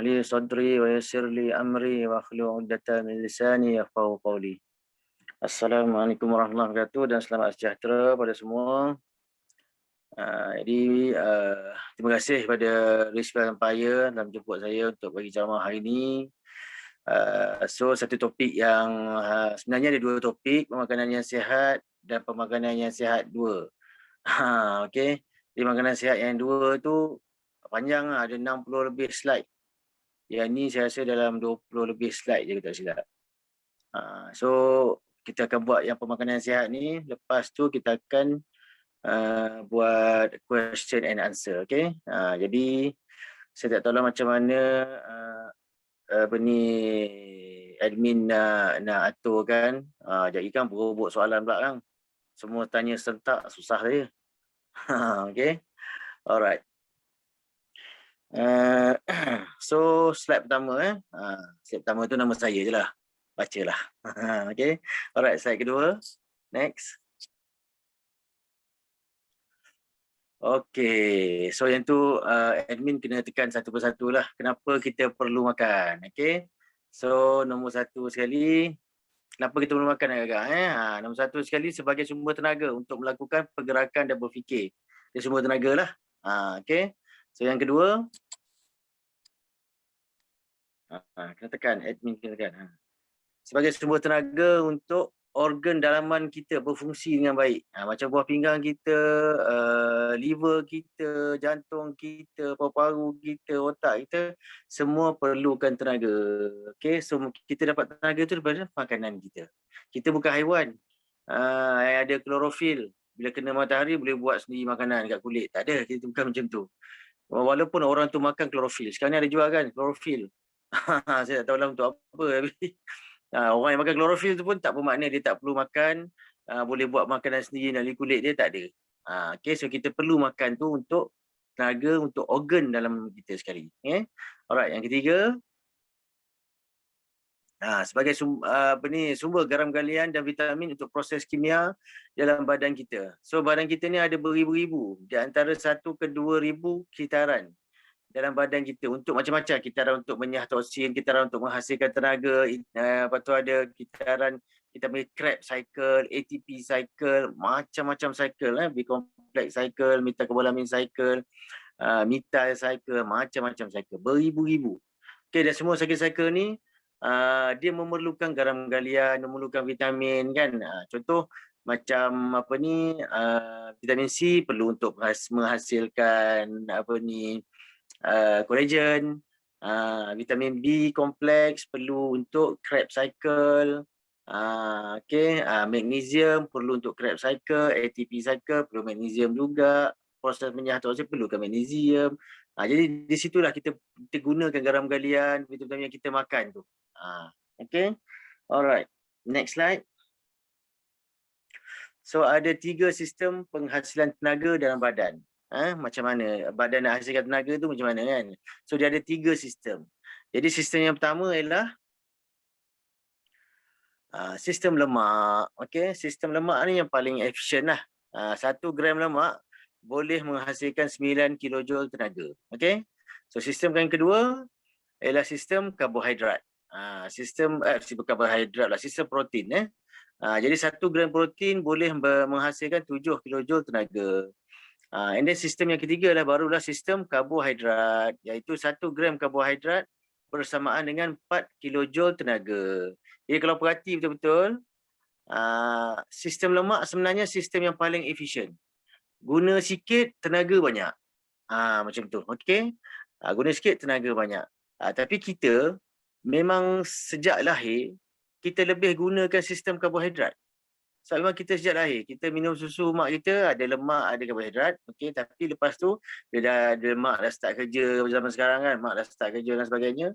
li sadri wa yassir li amri wa hlul 'uqdatam min lisani yafqahu qawli. Assalamualaikum warahmatullahi wabarakatuh dan selamat sejahtera pada semua. Terima kasih kepada Rizwan Empire dalam jemput saya untuk bagi ceramah hari ini. Satu topik yang sebenarnya ada dua topik, pemakanan yang sihat dan pemakanan yang sihat 2. Okey. Di makanan sihat yang 2 tu panjang, ada 60 lebih slide. Yang ni saya rasa dalam 20 lebih slide je, tak silap. So kita akan buat yang pemakanan sihat ni, lepas tu kita akan buat question and answer. Okay. Jadi saya tak tahu lah macam mana admin nak atur kan. Jadi kan berobok soalan pula kan. Semua tanya serentak, susah saya. Okay. Alright. So slide pertama slide pertama tu nama saya je lah. Bacalah. Okay. Alright, slide kedua. Next. Okay, so yang tu admin kena tekan satu persatu lah. Kenapa kita perlu makan? Okay. So nombor satu sekali, kenapa kita perlu makan agak-agak? Nombor satu sekali sebagai sumber tenaga untuk melakukan pergerakan dan berfikir. Dia sumber tenaga lah. Okay. So yang kedua, kena tekan, admin kena tekan. Sebagai sumber tenaga untuk organ dalaman kita berfungsi dengan baik. Macam buah pinggang kita, liver kita, jantung kita, paru-paru kita, otak kita, semua perlukan tenaga. Okay, so kita dapat tenaga tu daripada makanan kita. Kita bukan haiwan yang ada klorofil. Bila kena matahari boleh buat sendiri makanan kat kulit. Tak ada, kita bukan macam tu. Walaupun orang tu makan klorofil. Sekarang ni ada jual kan klorofil. Saya tak tahu lah untuk apa. Orang yang makan klorofil tu pun tak bermakna dia tak perlu makan, boleh buat makanan sendiri dari kulit dia, tak ada. Okay, so kita perlu makan tu untuk tenaga, untuk organ dalam kita sekali. Okay? Alright, yang ketiga, sebagai sumber garam galian dan vitamin untuk proses kimia dalam badan kita. So badan kita ni ada beribu-ribu, di antara 1 ke 2 ribu kitaran dalam badan kita untuk macam-macam. Kitaran untuk menyah toksin, kitaran untuk menghasilkan tenaga, lepas tu ada kitaran kita panggil Krebs cycle, ATP cycle, macam-macam cycle, B-complex cycle, metacobalamin cycle, methyl cycle, macam-macam cycle, beribu-ribu. Okay, dan semua cycle-cycle ni dia memerlukan garam galian, memerlukan vitamin kan. Contoh macam vitamin C perlu untuk menghasilkan collagen, vitamin B kompleks perlu untuk Krebs cycle, magnesium perlu untuk Krebs cycle, ATP cycle perlu magnesium juga, proses menyah toksin perlukan magnesium. Jadi di situlah kita gunakan garam galian, vitamin yang kita makan tu. Okay, alright, next slide. So ada 3 sistem penghasilan tenaga dalam badan. Macam mana badan nak hasilkan tenaga tu macam mana kan. So dia ada 3 sistem. Jadi sistem yang pertama ialah sistem lemak. Okay, sistem lemak ni yang paling efisien lah. 1 gram lemak boleh menghasilkan 9 kilojoule tenaga. Okay, so sistem yang kedua ialah sistem karbohidrat. Sistem karbohidrat lah, sistem protein. Jadi 1 gram protein boleh menghasilkan 7 kilojoule tenaga. And then sistem yang ketiga barulah sistem karbohidrat, iaitu 1 gram karbohidrat bersamaan dengan 4 kilojoule tenaga. Jadi kalau perhati betul-betul, sistem lemak sebenarnya sistem yang paling efisien. Guna sikit, tenaga banyak. Macam tu, okey. Guna sikit, tenaga banyak. Tapi kita memang sejak lahir, kita lebih gunakan sistem karbohidrat. So memang kita sejak lahir, kita minum susu mak kita, ada lemak, ada karbohidrat. Okey, tapi lepas tu, bila ada mak dah start kerja zaman sekarang kan, mak dah start kerja dan sebagainya,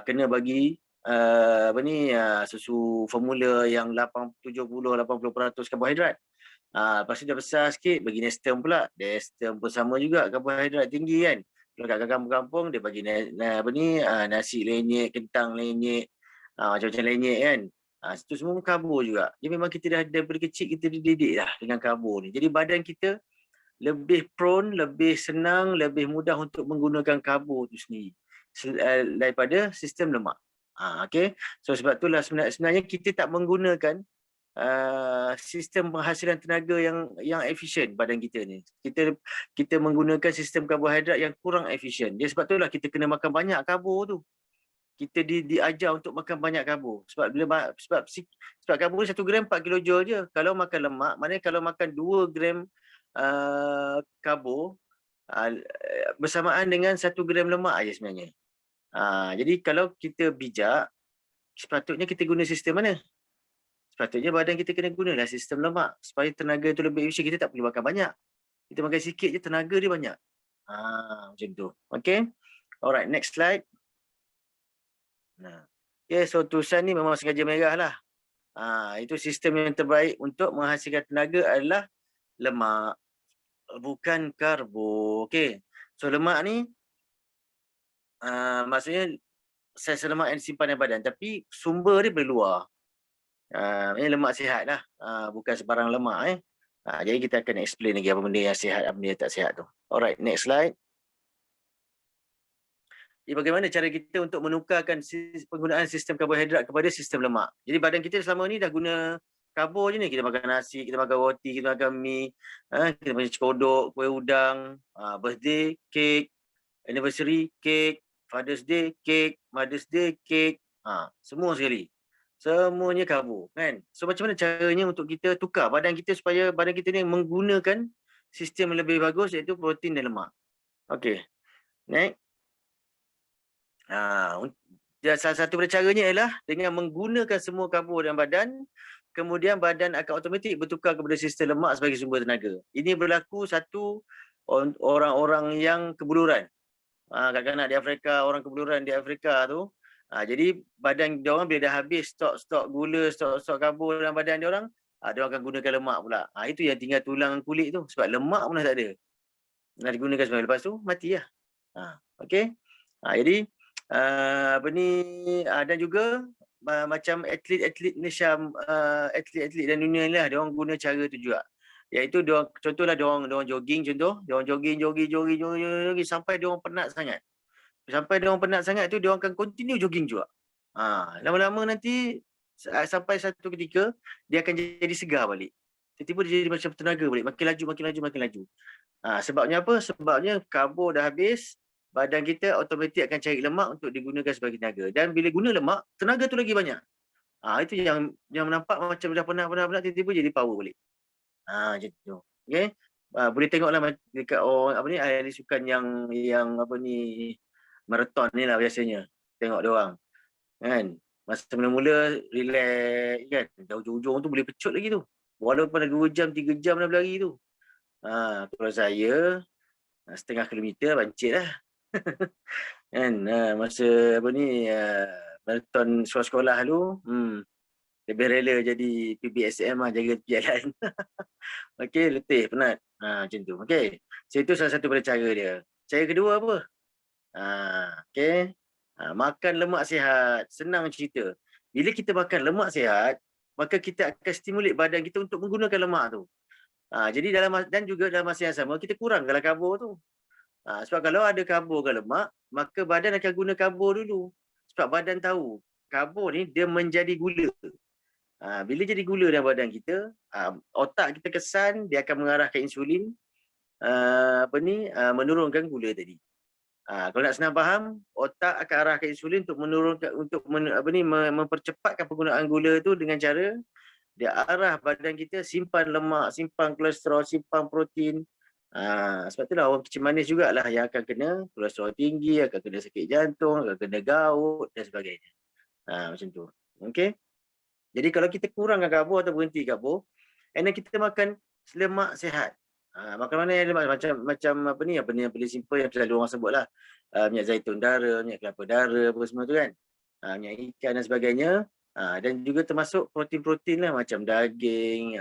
kena bagi susu formula yang 70-80% karbohidrat. Lepas tu dah besar sikit, bagi Nestem pula. Nestem pun sama juga, karbohidrat tinggi kan. Kalau kat kampung-kampung, dia bagi nasi lenyek, kentang lenyek, macam-macam lenyek kan. Itu semua karbo juga. Jadi memang kita dah daripada kecil kita dididik lah dengan karbo ni. Jadi badan kita lebih prone, lebih senang, lebih mudah untuk menggunakan karbo tu sendiri. daripada sistem lemak. Okey. So sebab itulah sebenarnya kita tak menggunakan sistem penghasilan tenaga yang efisien badan kita ni. Kita menggunakan sistem karbohidrat yang kurang efisien. Jadi sebab itulah kita kena makan banyak karbo tu. Kita diajar untuk makan banyak karbo. Sebab karbo ni 1 gram 4 kilojoule je. Kalau makan lemak, maknanya kalau makan 2 gram karbo bersamaan dengan 1 gram lemak aja sebenarnya. Jadi kalau kita bijak, sepatutnya kita guna sistem mana? Sepatutnya badan kita kena gunalah sistem lemak supaya tenaga tu lebih efisien. Kita tak perlu makan banyak. Kita makan sikit je, tenaga dia banyak. Macam tu. Okay. Alright, next slide. Okay, so tulisan ni memang sengaja merah lah. Itu sistem yang terbaik untuk menghasilkan tenaga adalah lemak, bukan karbo. Okay. So lemak ni maksudnya sel lemak yang disimpan dalam badan, tapi sumber dia dari luar. Ini lemak sihat lah, bukan sebarang lemak. Jadi kita akan explain lagi apa benda yang sihat, apa benda yang tak sihat tu. Alright, next slide. Jadi bagaimana cara kita untuk menukarkan penggunaan sistem karbohidrat kepada sistem lemak. Jadi badan kita selama ni dah guna karbo je ni. Kita makan nasi, kita makan roti, kita makan mi, kita makan cekodok, kuih udang, birthday, cake, anniversary, cake, Father's Day, cake, Mother's Day, cake. Semua sekali. Semuanya karbo, kan? So macam mana caranya untuk kita tukar badan kita supaya badan kita ni menggunakan sistem yang lebih bagus, iaitu protein dan lemak. Okey. Next. Salah satu caranya ialah dengan menggunakan semua karbo dalam badan, kemudian badan akan automatik bertukar kepada sistem lemak sebagai sumber tenaga. Ini berlaku satu orang-orang yang kebuluran. Kadang-kadang di Afrika, orang kebuluran di Afrika tu, jadi badan dia orang bila dah habis stok gula, stok karbo dalam badan dia orang, dia orang akan gunakan lemak pula. Itu yang tinggal tulang kulit tu, sebab lemak pun dah tak ada. Nak digunakan sebagai, lepas tu matilah. Okey. Jadi dan juga macam atlet-atlet Malaysia, atlet-atlet dan dunia ni lah, dia orang guna cara tu juga. Iaitu dia orang, contohlah dia orang jogging, dia orang jogging sampai dia orang penat sangat. Sampai dia orang penat sangat tu, dia orang akan continue jogging juga. Lama-lama nanti sampai satu ketika dia akan jadi segar balik. Tiba-tiba dia jadi macam tenaga balik, makin laju. Sebabnya apa? Sebabnya karbo dah habis, badan kita automatik akan cari lemak untuk digunakan sebagai tenaga. Dan bila guna lemak, tenaga tu lagi banyak. Itu yang nampak macam dah penat, tiba-tiba jadi power balik. Macam tu. Okey. Boleh tengoklah dekat orang ahli sukan yang maraton ni lah biasanya. Tengok dia orang. Kan? Masa mula-mula relax kan. Ujung-ujung tu boleh pecut lagi tu. Walaupun dah 2 jam, 3 jam dah berlari tu. Kalau saya setengah kilometer bancit lah. Kan? Masa maraton sekolah tu, lebih rela jadi PBSM lah, jaga jalan. Okey, letih, penat. Macam tu. Okey. So itu salah satu daripada cara dia. Cara kedua apa? Okey. Makan lemak sihat. Senang cerita. Bila kita makan lemak sihat, maka kita akan stimulat badan kita untuk menggunakan lemak tu. Jadi dan juga dalam masa yang sama, kita kurangkanlah karbo tu. Sebab kalau ada karbo ke lemak, maka badan akan guna karbo dulu. Sebab badan tahu, karbo ni dia menjadi gula. Bila jadi gula dalam badan kita, otak kita kesan, dia akan mengarahkan insulin, menurunkan gula tadi. Kalau nak senang faham, otak akan arahkan insulin untuk menurunkan, mempercepatkan penggunaan gula tu dengan cara dia arah badan kita simpan lemak, simpan kolesterol, simpan protein. Sebab itulah orang kecil manis jugalah yang akan kena kolesterol tinggi, akan kena sakit jantung, akan kena gout dan sebagainya. Macam tu. Okey. Jadi kalau kita kurangkan karbo atau berhenti karbo, and then kita makan lemak sihat. Makan mana yang lemak macam apa ni yang paling simple yang selalu orang sebut lah. Minyak zaitun dara, minyak kelapa dara, apa semua tu kan. Minyak ikan dan sebagainya. Dan juga termasuk protein-protein lah macam daging,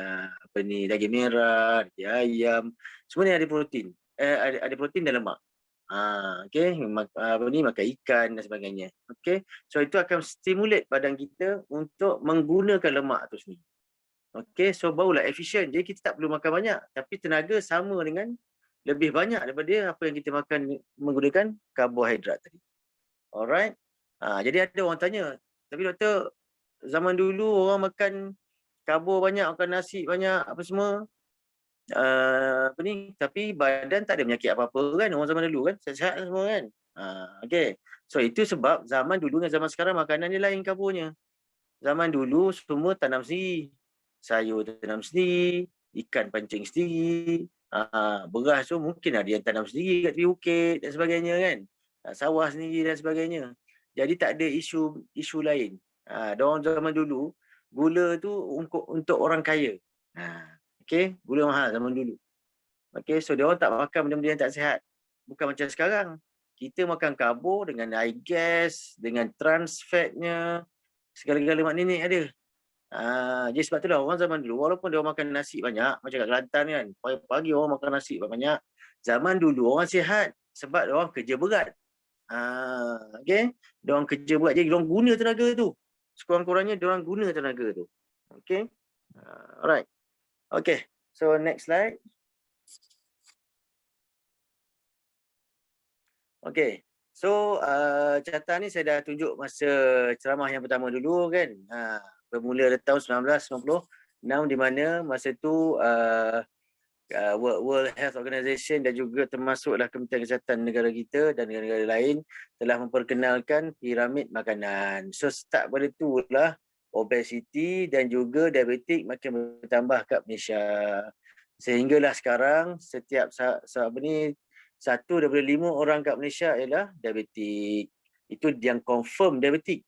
daging merah, daging ayam. Semua ni ada protein. Ada protein dan lemak. Okey, makan ikan dan sebagainya. Okey. So itu akan stimulat badan kita untuk menggunakan lemak tu sendiri. Okey, so barulah efisien. Jadi kita tak perlu makan banyak, tapi tenaga sama dengan lebih banyak daripada apa yang kita makan menggunakan karbohidrat tadi. Alright. Jadi ada orang tanya, tapi doktor, zaman dulu orang makan karbo banyak, makan nasi banyak, apa semua, apa ni, tapi badan tak ada penyakit apa-apa kan, orang zaman dulu kan, sihat-sihat semua kan. Okay. So itu sebab zaman dulu dengan zaman sekarang makanan dia lain karbonya. Zaman dulu semua tanam sendiri. Sayur tanam sendiri, ikan pancing sendiri, beras tu mungkin ada yang tanam sendiri kat tepi bukit dan sebagainya kan. Sawah sendiri dan sebagainya. Jadi tak ada isu lain. Diorang zaman dulu, gula tu untuk orang kaya. Okay, gula mahal zaman dulu. Okay, so diorang tak makan benda-benda yang tak sihat. Bukan macam sekarang. Kita makan karbo dengan high gas, dengan trans fatnya, segala-gala mak nenek ada. Jadi sebab itulah orang zaman dulu, walaupun dia makan nasi banyak, macam kat Kelantan kan, pagi-pagi orang makan nasi banyak. Zaman dulu orang sihat sebab dia orang kerja berat. Okay, dia orang kerja berat, jadi dia orang guna tenaga tu. Sekurang-kurangnya dia orang guna tenaga tu. Okay, alright. Okay, so next slide. Okay, so catatan ni saya dah tunjuk masa ceramah yang pertama dulu kan. Bermula dari tahun 1996 di mana masa tu World Health Organization dan juga termasuklah Kementerian Kesihatan negara kita dan negara-negara lain telah memperkenalkan piramid makanan. So start pada itulah obesiti dan juga diabetik makin bertambah kat Malaysia. Sehinggalah sekarang setiap satu daripada 5 orang kat Malaysia ialah diabetik. Itu yang confirm diabetik.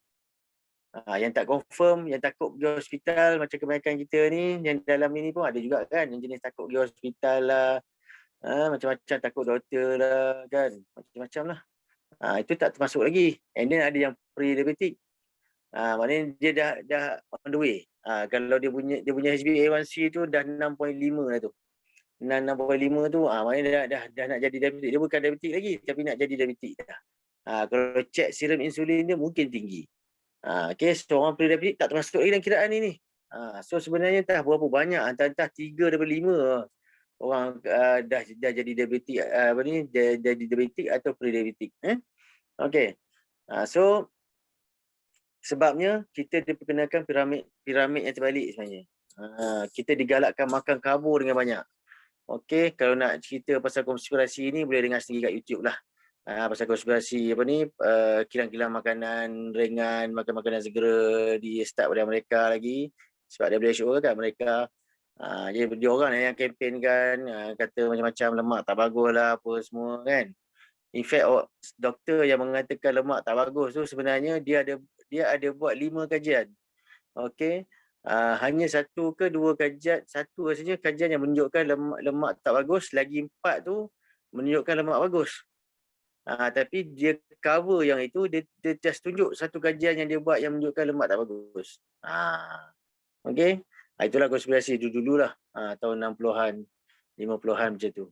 Yang tak confirm, yang takut pergi hospital macam kebanyakan kita ni, yang dalam ini pun ada juga kan, yang jenis takut pergi hospital lah, macam-macam takut doktor lah kan, macam-macam lah. Itu tak termasuk lagi. And then ada yang pre-diabetic. Maknanya dia dah on the way. Kalau dia punya HbA1c tu dah 6.5 lah tu. 6.5 tu, maknanya dah nak jadi diabetik. Dia bukan diabetik lagi, tapi nak jadi diabetik dah. Kalau cek serum insulin dia mungkin tinggi. Okay, so orang pre-diabetik tak termasuk lagi dalam kiraan ini. So sebenarnya tak berapa banyak, antara 3 daripada 5 orang dah jadi diabetik, jadi diabetik atau pre-diabetik. Okay, so sebabnya kita diperkenalkan piramid yang terbalik sebenarnya. Kita digalakkan makan karbo dengan banyak. Okay, kalau nak cerita pasal konspirasi ni boleh dengar sendiri kat YouTube lah. Pasal konspirasi apa ni, kilang-kilang makanan ringan, makan makanan segera di start pada mereka lagi. Sebab WHO kan mereka. Jadi dia orang yang kempen kan, kata macam-macam lemak tak bagus lah apa semua kan. In fact, doktor yang mengatakan lemak tak bagus tu sebenarnya dia ada buat 5 kajian. Okay. Hanya 1 ke 2 kajian, 1 rasanya kajian yang menunjukkan lemak tak bagus, lagi 4 tu menunjukkan lemak bagus. Tapi dia cover yang itu, dia just tunjuk 1 kajian yang dia buat yang menunjukkan lemak tak bagus. Okay. Itulah konspirasi dulu-dulu lah. Tahun 60-an, 50-an macam tu.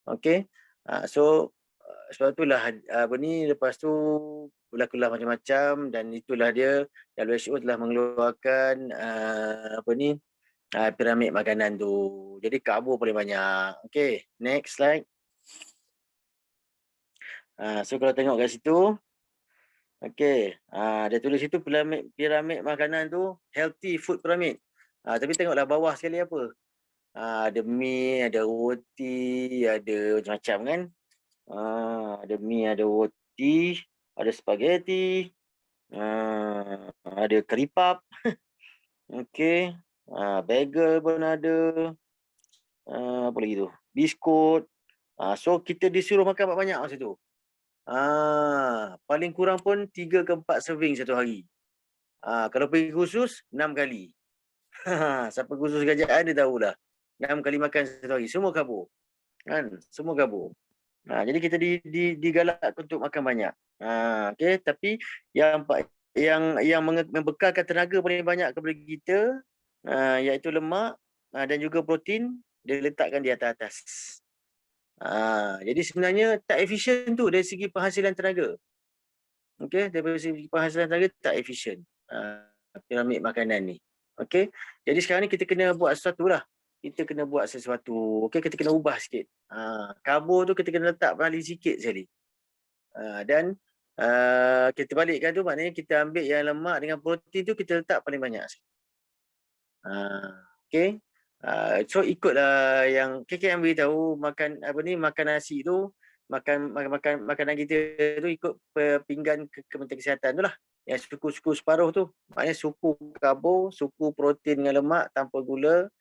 Okay. So, sebab itulah apa ni, lepas tu berlakulah macam-macam dan itulah dia WHO telah mengeluarkan apa ni, piramid makanan tu. Jadi karbo paling banyak. Okay, next slide. So kalau tengok kat situ, okay, dia tulis situ piramid makanan tu healthy food pyramid. Tapi tengoklah bawah sekali apa. Ada mi, ada roti, ada macam-macam kan. Ada mi, ada roti, ada spaghetti, ada keripap. Okey. Bagel pun ada. Apa lagi tu? Biskut. So kita disuruh makan banyak masa tu. Paling kurang pun 3 ke 4 serving satu hari. Kalau pergi khusus 6 kali. Siapa khusus kerajaan dia tahulah. 6 kali makan satu hari. Semua karbo. Kan? Semua karbo. Jadi kita digalak untuk makan banyak. Okay, tapi yang membekalkan tenaga paling banyak kepada kita, iaitu lemak dan juga protein, dia letakkan di atas. Jadi sebenarnya tak efisien tu dari segi penghasilan tenaga. Okay, dari segi penghasilan tenaga tak efisien piramid makanan ni. Okay, jadi sekarang ni kita kena buat sesuatu lah. Kita kena buat sesuatu. Okay, kita kena ubah sikit. Karbo tu kita kena letak paling sikit sekali. Dan Kita balikkan tu maknanya kita ambil yang lemak dengan protein tu kita letak paling banyak. Okay. So ikutlah yang KKM beritahu makan makan nasi tu, makanan kita tu ikut pinggan Kementerian Kesihatan tu lah. Yang suku-suku separuh tu. Maknanya suku karbo, suku protein dengan lemak tanpa gula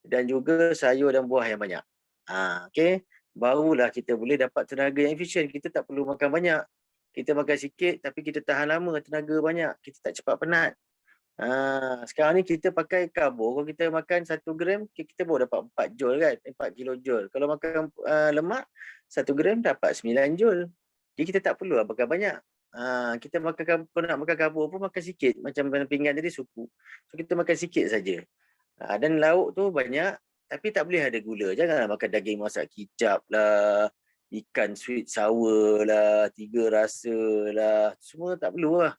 dan juga sayur dan buah yang banyak. Okay. Barulah kita boleh dapat tenaga yang efisien. Kita tak perlu makan banyak. Kita makan sikit tapi kita tahan lama, tenaga banyak. Kita tak cepat penat. Sekarang ni kita pakai karbo, kalau kita makan 1 gram, kita baru dapat 4 joule kan, 4 kilojoule. Kalau makan lemak, 1 gram dapat 9 joule. Jadi kita tak perlu makan banyak. Kita makan, kalau nak makan karbo pun makan sikit, macam pinggan tadi suku. So kita makan sikit saja. Dan lauk tu banyak, tapi tak boleh ada gula. Janganlah makan daging masak kicap lah, ikan sweet sour lah, 3 rasa lah, semua tak perlu lah.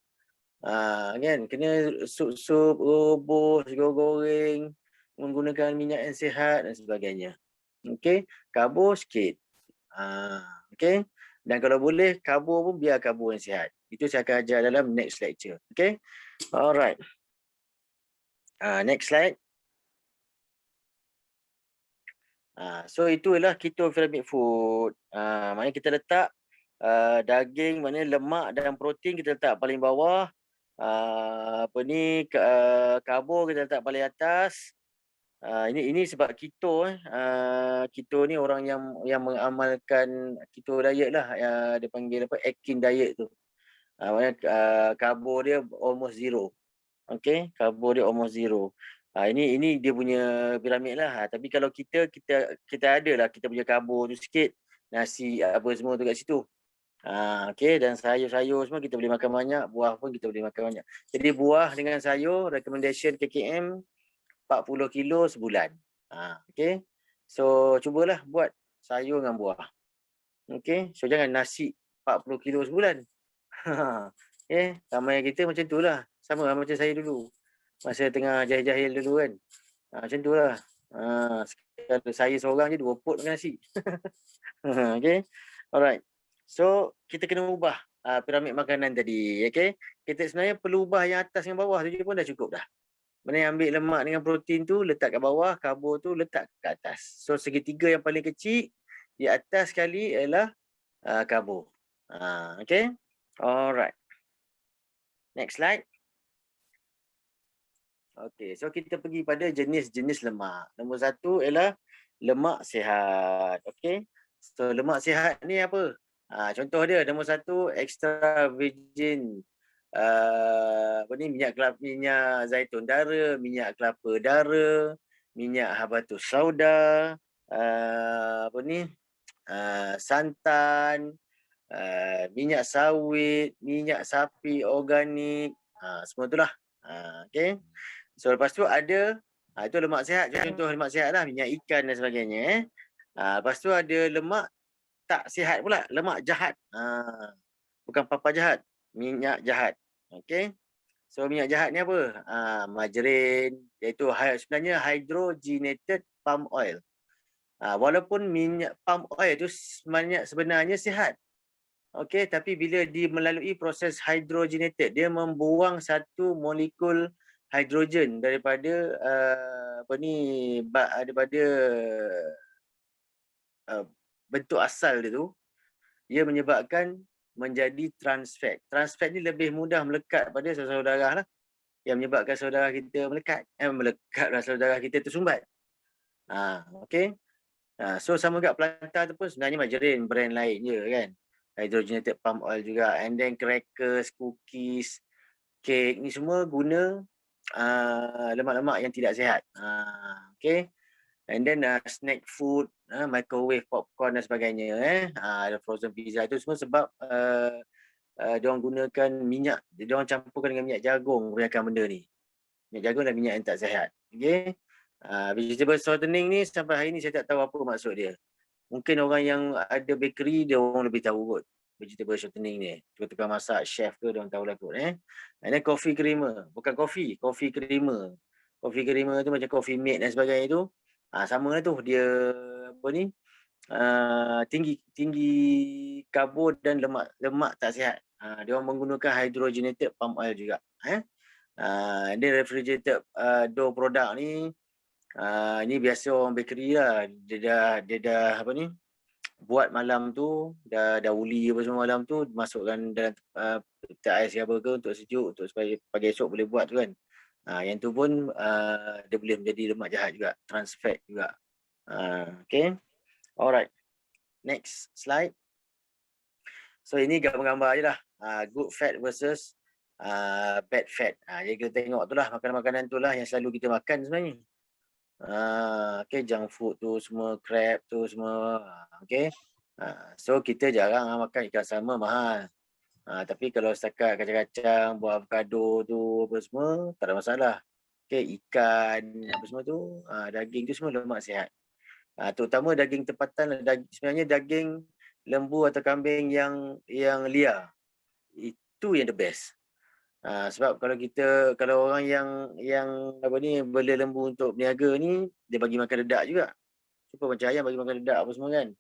Kan kena sup-sup, rebus, goreng, menggunakan minyak yang sihat dan sebagainya. Okey, karbo sikit. Okey. Dan kalau boleh karbo pun biar karbo yang sihat. Itu saya akan ajar dalam next lecture. Okey. Alright. Next slide. So itulah keto pyramid food. Maknanya kita letak daging, maknanya lemak dan protein kita letak paling bawah. Karbo kita letak paling atas. Ini sebab keto keto ni orang yang mengamalkan keto diet lah, dia panggil Atkins diet tu. Maknanya karbo dia almost zero. Okey, karbo dia almost zero. Ini dia punya piramid lah. Tapi kalau kita ada lah kita punya karbo tu sikit, nasi apa semua tu kat situ. Okey, dan sayur-sayur semua kita boleh makan banyak, buah pun kita boleh makan banyak. Jadi buah dengan sayur recommendation KKM 40 kilo sebulan. Okey. So cubalah buat sayur dengan buah. Okey, so jangan nasi 40 kilo sebulan. Okey, ramai kita macam itulah. Sama macam saya dulu. Masa tengah jahil-jahil dulu kan. Macam itulah. Kalau saya seorang je 2 pot makan nasi. Okey. Alright. So, kita kena ubah piramid makanan tadi. Okay? Kita sebenarnya perlu ubah yang atas dengan bawah tu je pun dah cukup dah. Mana ambil lemak dengan protein tu, letak kat bawah, karbo tu letak kat atas. So, segitiga yang paling kecil, di atas sekali ialah karbo. Okay? Alright. Next slide. Okay, so kita pergi pada jenis-jenis lemak. Nombor 1 ialah lemak sihat. Okay? So, lemak sihat ni apa? Contoh dia nombor 1 extra virgin minyak zaitun dara, minyak kelapa dara, minyak habatus sauda, santan, minyak sawit, minyak sapi organik, semua itulah. Okey. So lepas tu ada itu lemak sihat, contoh lemak sihat lah, minyak ikan dan sebagainya. Lepas tu ada lemak tak sihat pula, lemak jahat. Bukan papa jahat, minyak jahat. Okey. So minyak jahat ni apa? Margarin, iaitu sebenarnya hydrogenated palm oil. Walaupun minyak palm oil tu sebenarnya sihat. Okey, tapi bila dia melalui proses hydrogenated, dia membuang satu molekul hidrogen daripada daripada bentuk asal dia tu, dia menyebabkan menjadi trans fat. Trans fat ni lebih mudah melekat pada saluran darah lah, yang menyebabkan saudara kita meлекatlah saudara kita tersumbat. Okey. So sama kat pelantar tu pun sebenarnya margarin, brand lain je kan. Hydrogenated palm oil juga. And then crackers, cookies, kek ni semua guna lemak-lemak yang tidak sihat. Okay. And then snack food, microwave popcorn dan sebagainya. Ada frozen pizza itu semua sebab diorang gunakan minyak, diorang campurkan dengan minyak jagung kebanyakan benda ni. Minyak jagung dan minyak yang tak sihat. Okay. Vegetable shortening ni sampai hari ni saya tak tahu apa maksud dia. Mungkin orang yang ada bakery dia orang lebih tahu kot vegetable shortening ni. Tukang masak, chef ke dia orang tahu lah kot. And then coffee creamer, bukan coffee creamer. Coffee creamer tu macam coffee mate dan sebagainya tu. Sama lah tu dia tinggi karbo dan lemak tak sihat. Dia orang menggunakan hydrogenated palm oil juga. Dia refrigerated dough produk ni. Ini biasa orang bakery lah. Dia dah apa ni? Buat malam tu, dah uli apa semua malam tu, masukkan dalam peti ais apa ke untuk sejuk, untuk supaya pagi esok boleh buat tu kan. Yang tu pun dia boleh menjadi lemak jahat juga, trans fat juga. Okay. Alright. Next slide. So ini gambar-gambar je lah. Good fat versus bad fat. Jadi kita tengok tu lah makanan-makanan tu lah yang selalu kita makan sebenarnya. Okay, junk food tu semua, crab tu semua. Okay. So kita jarang makan ikan salmon mahal. Tapi kalau setakat kacang-kacang, buah avocado tu apa semua, tak ada masalah. Okay, ikan apa semua tu, daging tu semua lemak sihat. Terutama daging tempatan, sebenarnya daging lembu atau kambing yang liar. Itu yang the best. Sebab kalau orang yang apa ni bela lembu untuk berniaga ni, dia bagi makan dedak juga. Super macam ayam bagi makan dedak apa semua kan.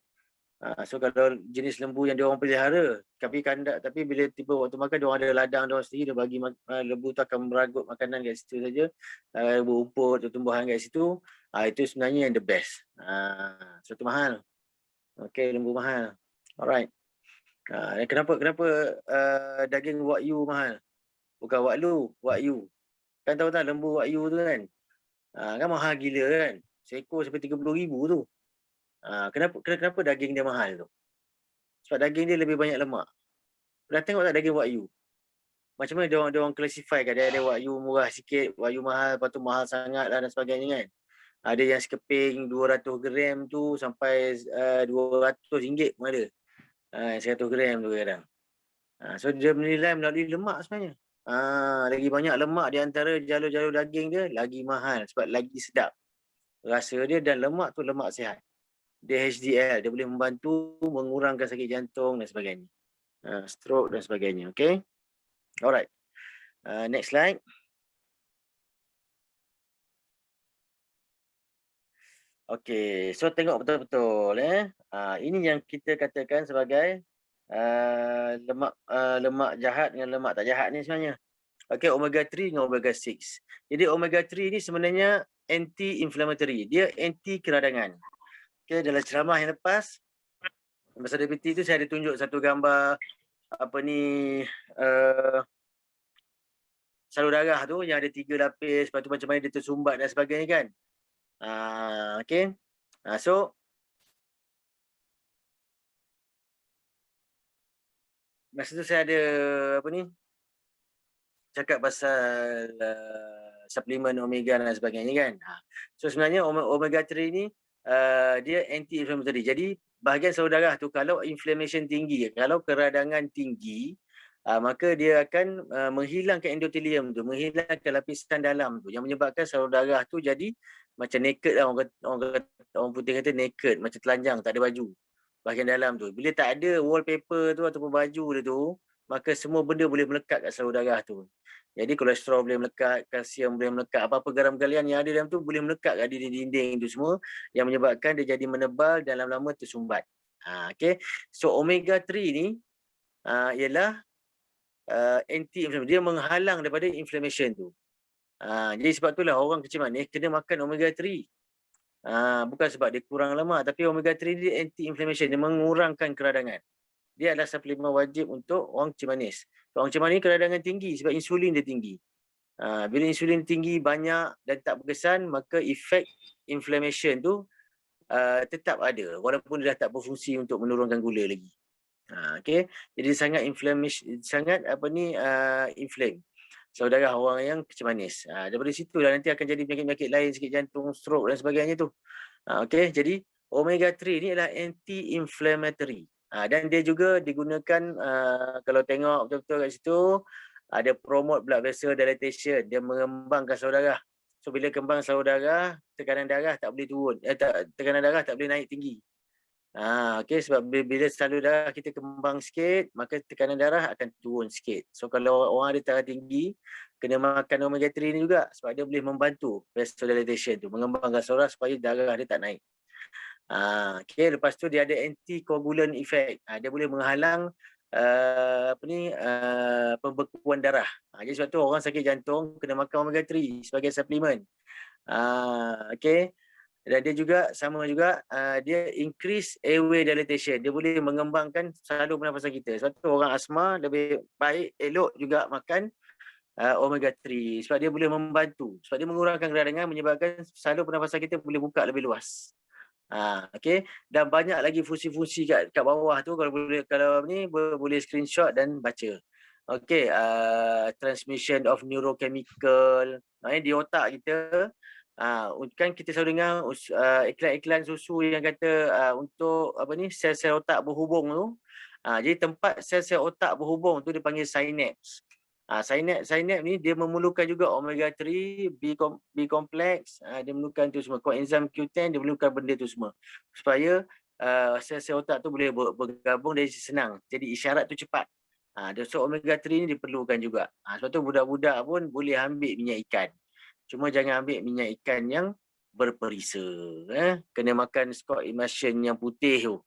So kalau jenis lembu yang dia orang pelihara, tapi bila tiba waktu makan, dia orang ada ladang dia orang sendiri, dia bagi lembu tu akan meragut makanan kat situ saja, berumput tumbuhan kat situ. Itu sebenarnya yang the best. So tu mahal. Okay, lembu mahal. Alright. Kenapa daging wagyu mahal? Bukan wagyu. Kan tahu tak lembu wagyu tu kan? Kan mahal gila kan? Seekor sampai 30,000 tu. Kenapa daging dia mahal tu? Sebab daging dia lebih banyak lemak. Dah tengok tak daging wagyu? Macam mana dia orang classify kan? Dia ada wagyu murah sikit, wagyu mahal, lepas tu mahal sangat lah dan sebagainya kan? Ada yang sekeping 200 gram tu sampai RM200 pun ada. 100 gram tu kadang. So dia menilai melalui lemak sebenarnya. Lagi banyak lemak di antara jalur-jalur daging dia, lagi mahal sebab lagi sedap rasa dia, dan lemak tu lemak sihat. Dia HDL, dia boleh membantu mengurangkan sakit jantung dan sebagainya. Stroke dan sebagainya. Okay. Alright. Next slide. Okay. So tengok betul-betul. Ini yang kita katakan sebagai lemak jahat dengan lemak tak jahat ni sebenarnya. Okay, omega 3 dengan omega 6. Jadi omega 3 ni sebenarnya anti-inflammatory. Dia anti keradangan. Okay, dalam ceramah yang lepas, masa DPT tu saya ada tunjuk satu gambar apa ni salur darah tu yang ada 3 lapis, lepas tu macam mana dia tersumbat dan sebagainya kan. Okay. So masa tu saya ada apa ni cakap pasal suplemen omega dan sebagainya kan. So sebenarnya omega 3 ni dia anti-inflammatory. Jadi bahagian salur darah tu kalau inflammation tinggi, kalau keradangan tinggi, maka dia akan menghilangkan endotelium tu, menghilangkan lapisan dalam tu yang menyebabkan salur darah tu jadi macam naked lah, orang putih kata naked, macam telanjang, tak ada baju bahagian dalam tu. Bila tak ada wallpaper tu ataupun baju dia tu, maka semua benda boleh melekat kat salur darah tu. Jadi kolesterol boleh melekat, kalsium boleh melekat, apa-apa garam galian yang ada dalam tu boleh melekat kat dinding-dinding tu semua yang menyebabkan dia jadi menebal dan lama-lama tersumbat. Okay. So omega 3 ni ialah anti-inflammatory. Dia menghalang daripada inflammation tu. Jadi sebab itulah orang kecil manis kena makan omega 3. Bukan sebab dia kurang lemak, tapi omega 3 dia anti-inflammation, dia mengurangkan keradangan. Dia adalah suplemen wajib untuk orang kecil manis. Orang kecil manis keradangan tinggi sebab insulin dia tinggi. Bila insulin tinggi banyak dan tak berkesan, maka efek inflammation tu tetap ada walaupun dia dah tak berfungsi untuk menurunkan gula lagi. Okay. Jadi sangat inflammation, sangat inflame. Saudara orang yang kecil manis. Daripada situ lah nanti akan jadi penyakit-penyakit lain, sakit jantung, stroke dan sebagainya tu. Okay. Jadi omega 3 ni adalah anti-inflammatory. Dan dia juga digunakan kalau tengok betul-betul kat situ ada promote blood vessel dilatation, dia mengembangkan salur darah. So bila kembang salur darah, tekanan darah tak boleh turun, tekanan darah tak boleh naik tinggi. Okay, sebab bila salur darah kita kembang sikit, maka tekanan darah akan turun sikit. So kalau orang ada darah tinggi, kena makan omega 3 ni juga sebab dia boleh membantu vasodilation tu, mengembangkan salur darah supaya darah dia tak naik. Okay, lepas tu dia ada anticoagulant effect. Dia boleh menghalang pembekuan darah. Jadi sebab tu orang sakit jantung kena makan omega 3 sebagai suplemen. Okey. Dan dia juga sama juga dia increase airway dilatation. Dia boleh mengembangkan salur pernafasan kita. Sebab tu orang asma lebih baik elok juga makan omega 3 sebab dia boleh membantu. Sebab dia mengurangkan keradangan menyebabkan salur pernafasan kita boleh buka lebih luas. Okey. Dan banyak lagi fungsi-fungsi kat bawah tu kalau ni boleh screenshot dan baca. Okey, transmission of neurochemical. Di otak kita kan kita selalu dengar iklan-iklan susu yang kata untuk sel-sel otak berhubung tu. Jadi tempat sel-sel otak berhubung tu dipanggil synapse. Synapse ni dia memerlukan juga omega 3, B complex, dia memerlukan tu semua. Coenzyme Q10 dia memerlukan benda tu semua. Supaya sel-sel otak tu boleh bergabung dan senang. Jadi isyarat tu cepat. So omega 3 ni diperlukan juga. Sebab tu budak-budak pun boleh ambil minyak ikan. Cuma jangan ambil minyak ikan yang berperisa. Kena makan Scott emulsion yang putih tu.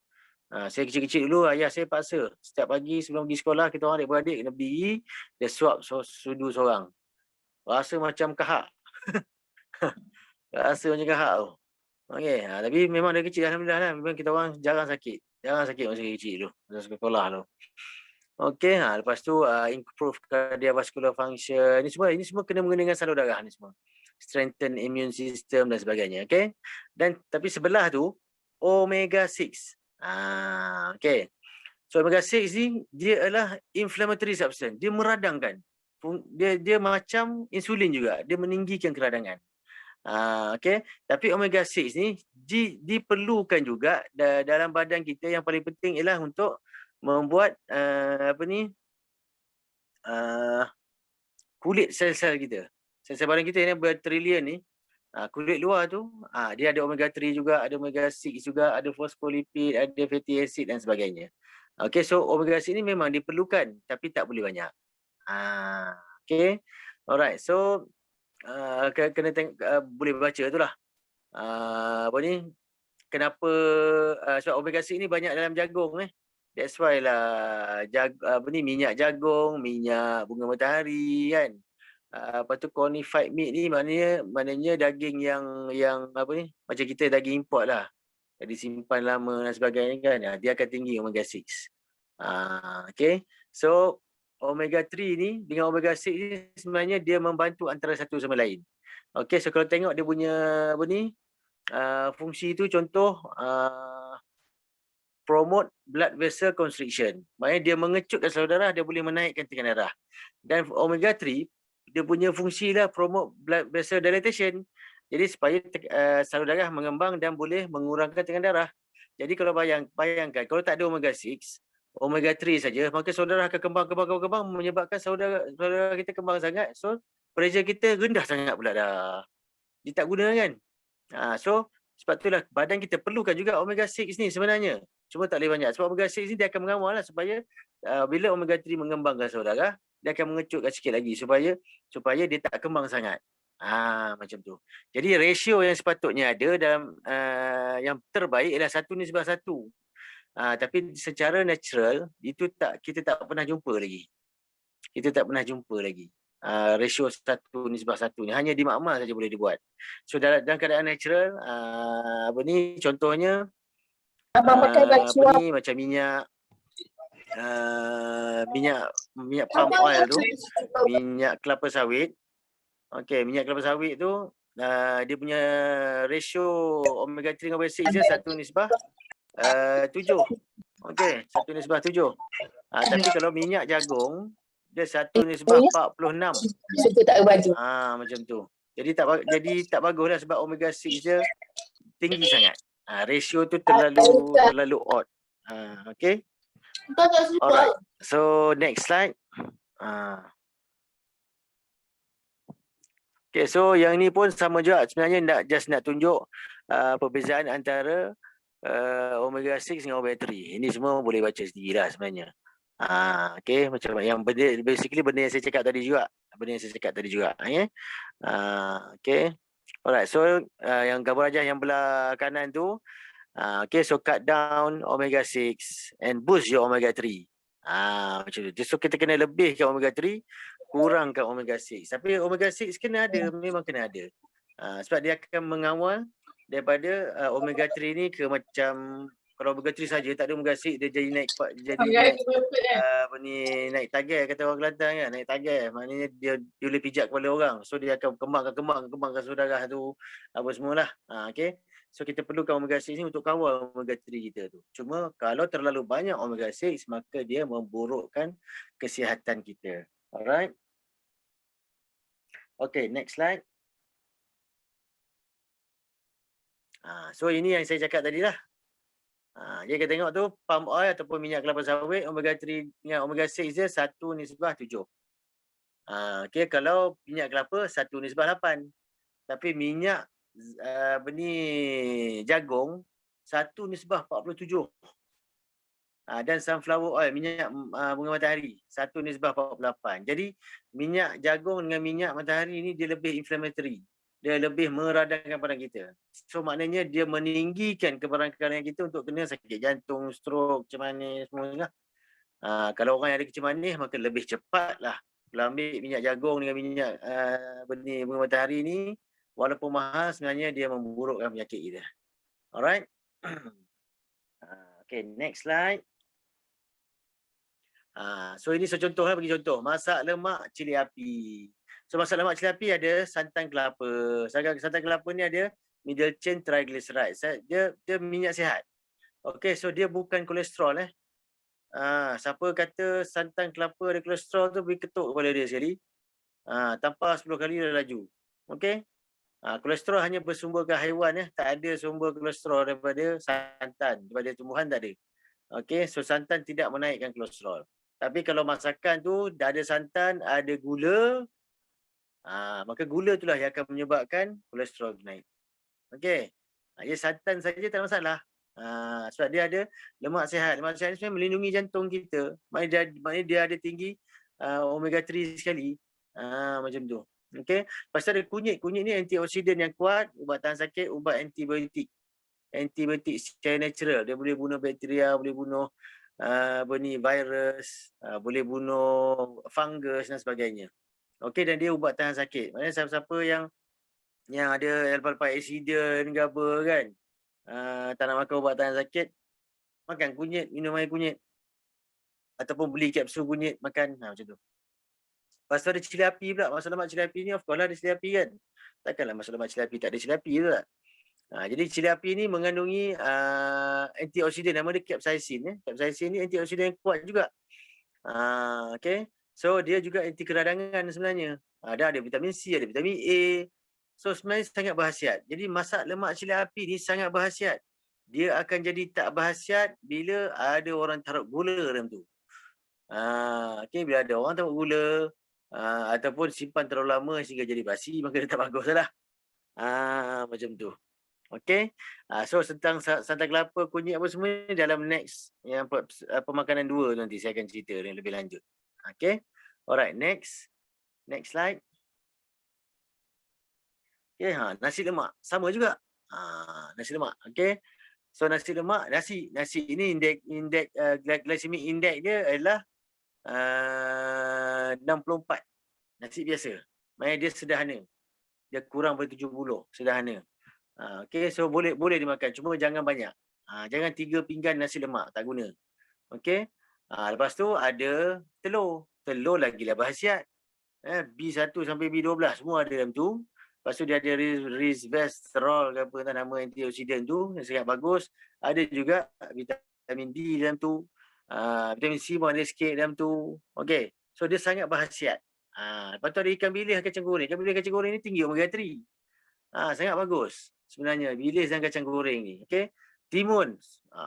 Saya kecil-kecil dulu, ayah saya paksa. Setiap pagi sebelum pergi sekolah, kita orang adik-beradik kena berdiri, dia suap sudu seorang. Rasa macam kahak. Rasa macam kahak tu. Okay. Tapi memang dari kecil, alhamdulillah lah. Memang kita orang jarang sakit. Jarang sakit masa kecil tu. Masa sekolah tu. Okey, lepas tu improve cardiovascular function. Ini semua kena mengenai dengan salur darah ni semua. Strengthen immune system dan sebagainya, okey. Dan tapi sebelah tu omega 6. Okey. So omega 6 ni dia adalah inflammatory substance. Dia meradangkan. Dia macam insulin juga. Dia meninggikan keradangan. Okey. Tapi omega 6 ni diperlukan juga dalam badan kita. Yang paling penting ialah untuk membuat kulit sel-sel kita. Sel-sel badan kita yang bertrilion ni, kulit luar tu, dia ada omega 3 juga, ada omega 6 juga, ada fosfolipid, ada fatty acid dan sebagainya. Okay, so omega 6 ni memang diperlukan, tapi tak boleh banyak. Okay, alright. So, kena tengok, boleh baca tu lah. Kenapa, sebab omega 6 ni banyak dalam jagung That's why lah minyak jagung, minyak bunga matahari kan. Lepas tu cornified meat ni maknanya daging yang macam kita daging import lah. Jadi simpan lama dan sebagainya kan. Dia akan tinggi omega 6. Okay. So omega 3 ni dengan omega 6 ni sebenarnya dia membantu antara satu sama lain. Okay, so kalau tengok dia punya fungsi tu contoh promote blood vessel constriction. Maknanya dia mengecutkan salur darah, dia boleh menaikkan tekanan darah. Dan omega 3, dia punya fungsi lah promote blood vessel dilatation. Jadi supaya salur darah mengembang dan boleh mengurangkan tekanan darah. Jadi kalau bayangkan, kalau tak ada omega 6, omega 3 saja, maka salur darah akan kembang menyebabkan salur darah kita kembang sangat. So, pressure kita rendah sangat pula dah. Dia tak guna kan? So, sebab itulah badan kita perlukan juga omega 6 ni sebenarnya. Cuma tak boleh banyak. Sebab omega 6 ni dia akan mengawal lah supaya bila omega 3 mengembangkan salur darah, dia akan mengecutkan sikit lagi supaya dia tak kembang sangat. Macam tu. Jadi ratio yang sepatutnya ada dalam yang terbaik ialah 1:1. Tapi secara natural itu kita tak pernah jumpa lagi. Ratio 1:1 ni hanya di makmal saja boleh dibuat. So dalam keadaan natural contohnya macam minyak palm oil tu, minyak kelapa sawit. Okey, minyak kelapa sawit tu dia punya ratio omega 3 dengan omega 6 dia 1:7. Okey, 1:7. Tapi kalau minyak jagung dia 1:46. Macam tu. Jadi tak baguslah sebab omega 6 dia tinggi sangat. Ratio tu terlalu odd. Okay. Alright. So next slide. Okay, so yang ni pun sama juga. Sebenarnya nak tunjuk perbezaan antara omega 6 dengan omega 3. Ini semua boleh baca sendirilah sebenarnya. Okay, macam yang basically benda yang saya cakap tadi juga. Okay. Alright, so yang gambar rajah yang belah kanan tu, okay, so cut down omega 6 and boost your omega 3. Macam tu. So kita kena lebihkan omega 3, kurangkan omega 6. Tapi omega 6 kena ada, memang kena ada. Sebab dia akan mengawal daripada omega 3 ni ke macam, kalau omega 3 saja tak ada omega 6, dia jadi naik naik tagai kata orang Kelantan kan, naik tagai. Maknanya dia boleh pijak kepala orang. So dia akan kembangkan saudara tu apa semualah. Okey. So kita perlukan omega 6 ni untuk kawal omega 3 kita tu. Cuma kalau terlalu banyak omega 6 maka dia memburukkan kesihatan kita. Alright. Okay, next slide. So ini yang saya cakap tadi lah. Jadi kita tengok tu palm oil ataupun minyak kelapa sawit, omega 3 dengan omega 6 dia 1:7. Okay, kalau minyak kelapa 1:8. Tapi minyak jagung 1:47. Dan sunflower oil, minyak bunga matahari 1:48. Jadi minyak jagung dengan minyak matahari ni dia lebih inflammatory. Dia lebih meradangkan badan kita. So maknanya dia meninggikan kebarangkalian kita untuk kena sakit jantung, stroke, kecil manis semua lah. Kalau orang yang ada kecil manis maka lebih cepatlah. Kalau ambil minyak jagung dengan minyak bunga matahari ni, walaupun mahal sebenarnya dia memburukkan penyakit kita. Alright. Okay, next slide. So ini secontoh lah, bagi contoh. Masak lemak cili api. So masak lemak cili api ada santan kelapa. Santan kelapa ni ada middle chain triglycerides. Dia minyak sihat. Okay, so dia bukan kolesterol siapa kata santan kelapa ada kolesterol tu, pergi ketuk kepala dia sekali. Tanpa 10 kali dah laju. Okay. Kolesterol hanya bersumber ke haiwan tak ada sumber kolesterol daripada santan. Daripada tumbuhan tak ada. Okay, so santan tidak menaikkan kolesterol. Tapi kalau masakan tu dah ada santan, ada gula, maka gula itulah yang akan menyebabkan kolesterol naik. Okey. Jadi santan saja tak ada masalah. Sebab dia ada lemak sihat. Lemak sihat ni sebenarnya melindungi jantung kita. Maknanya dia ada tinggi omega 3 sekali. Macam tu. Okey. Lepas tu ada kunyit. Kunyit ni antioksidan yang kuat, ubat tahan sakit, ubat antibiotik. Antibiotik secara natural. Dia boleh bunuh bakteria, boleh bunuh virus, boleh bunuh fungus dan sebagainya. Okey, dan dia ubat tahan sakit. Maknanya siapa-siapa yang ada lepas accident ke apa kan, tak nak makan ubat tahan sakit, makan kunyit, minum air kunyit. Ataupun beli kapsul kunyit, makan. Macam tu. Lepas tu ada cili api pula. Masuk lemak cili api ni, of course lah ada cili api kan. Takkanlah masuk lemak cili api tak ada cili api tu tak? Jadi cili api ni mengandungi antioksidan, nama dia capsaicin. Capsaicin ni antioksidan yang kuat juga. Okay. So dia juga anti keradangan sebenarnya. Ada vitamin C, ada vitamin A. So sebenarnya sangat berkhasiat. Jadi masak lemak cili api ni sangat berkhasiat. Dia akan jadi tak berkhasiat bila ada orang taruh gula dalam tu. Okay, bila ada orang taruh gula ataupun simpan terlalu lama sehingga jadi basi, maka dia tak bagus lah. Macam tu. Okay. So tentang santan kelapa, kunyit apa semua ni dalam next yang pemakanan 2 nanti saya akan cerita yang lebih lanjut. Okay. Alright, next. Next slide. Okay, nasi lemak. Sama juga. Nasi lemak. Okay. So nasi lemak, nasi ini indeks glycemic index dia adalah 64. Nasi biasa. Maksudnya dia sederhana. Dia kurang daripada 70. Sederhana. Okay, so boleh dimakan. Cuma jangan banyak. Jangan 3 pinggan nasi lemak. Tak guna. Okay. Lepas tu ada telur. Telur lagilah berkhasiat. B1 sampai B12 semua ada dalam tu. Lepas tu dia ada resveratrol ke apa nama antioksidan tu yang sangat bagus. Ada juga vitamin D dalam tu. Vitamin C pun ada sikit dalam tu. Okay. So dia sangat berkhasiat. Lepas tu ada ikan bilis kacang goreng. Ikan bilis kacang goreng ni tinggi omega 3. Sangat bagus sebenarnya bilis dan kacang goreng ni. Okay. Timun.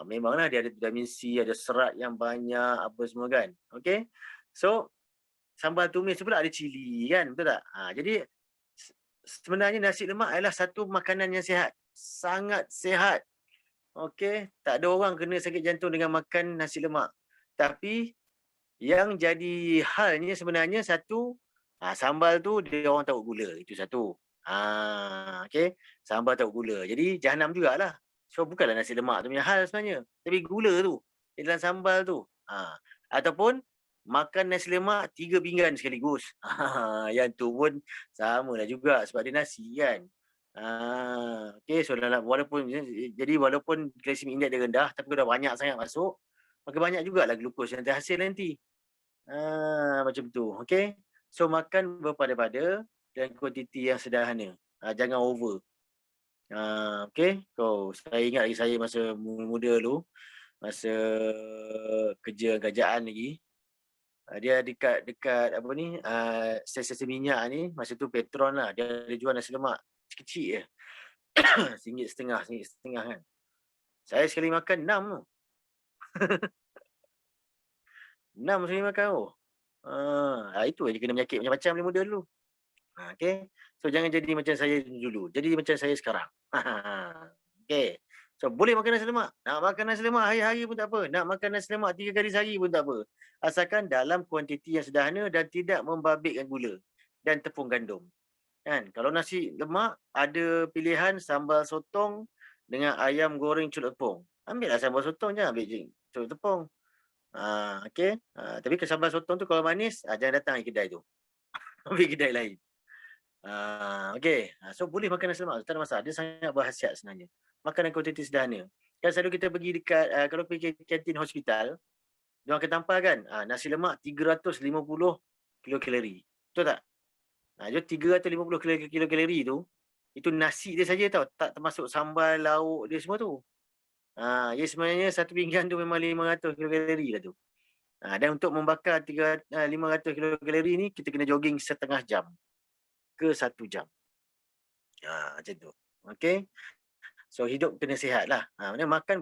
Memanglah dia ada vitamin C, ada serat yang banyak apa semua kan. Okay. So sambal tumis pula ada cili kan. Betul tak? Jadi sebenarnya nasi lemak adalah satu makanan yang sihat. Sangat sihat. Okay. Tak ada orang kena sakit jantung dengan makan nasi lemak. Tapi yang jadi halnya sebenarnya satu, sambal tu dia orang taruh gula. Itu satu. Okay. Sambal taruh gula. Jadi jahanam jugalah. So bukanlah nasi lemak tu punya hal sebenarnya. Tapi gula tu. Dalam sambal tu. Ataupun makan nasi lemak 3 pinggan sekaligus. Yang tu pun sama lah juga sebab dia nasi kan. Okey, so walaupun glycemic index dia rendah tapi kalau dah banyak sangat masuk, maka banyak jugalah glukos yang terhasil nanti. Macam tu. Okey. So makan berpada-pada dan kuantiti yang sederhana. Jangan over. Okey. Saya ingat lagi saya masa muda dulu, masa kerja kerajaan lagi, dia dekat apa ni, stesen minyak ni, masa tu Petron lah, dia jual nasi lemak kecil je. RM1.50, RM1.50 kan. Saya sekali makan 6 tu. 6 sekali makan tu. Itu aja kena penyakit macam-macam dari muda dulu. Okey. So jangan jadi macam saya dulu. Jadi macam saya sekarang. Okey. So boleh makan nasi lemak. Nak makan nasi lemak hari-hari pun tak apa. Nak makan nasi lemak 3 kali sehari pun tak apa. Asalkan dalam kuantiti yang sederhana dan tidak membabitkan gula dan tepung gandum. Kan? Kalau nasi lemak ada pilihan sambal sotong dengan ayam goreng celup tepung. Ambillah sambal sotong, jangan ambil celup tepung. Okey. Tapi ke sambal sotong tu kalau manis, jangan datang kedai tu. Ambil kedai lain. Okey. So boleh makan nasi lemak, tak ada masalah. Dia sangat berkhasiat sebenarnya. Makan dengan kuantiti sederhana. Kan selalu kita pergi dekat, kalau pergi kantin hospital, dia akan tampal kan, nasi lemak 350 kilokalori. Betul tak? Dia 350 kilokalori tu, itu nasi dia saja tau. Tak termasuk sambal, lauk dia semua tu. Dia sebenarnya satu pinggan tu memang 500 kilokalori lah tu. Dan untuk membakar 500 kilokalori ni, kita kena jogging setengah jam ke 1 jam. Macam tu. Okey. So hidup kena sihat lah. Makan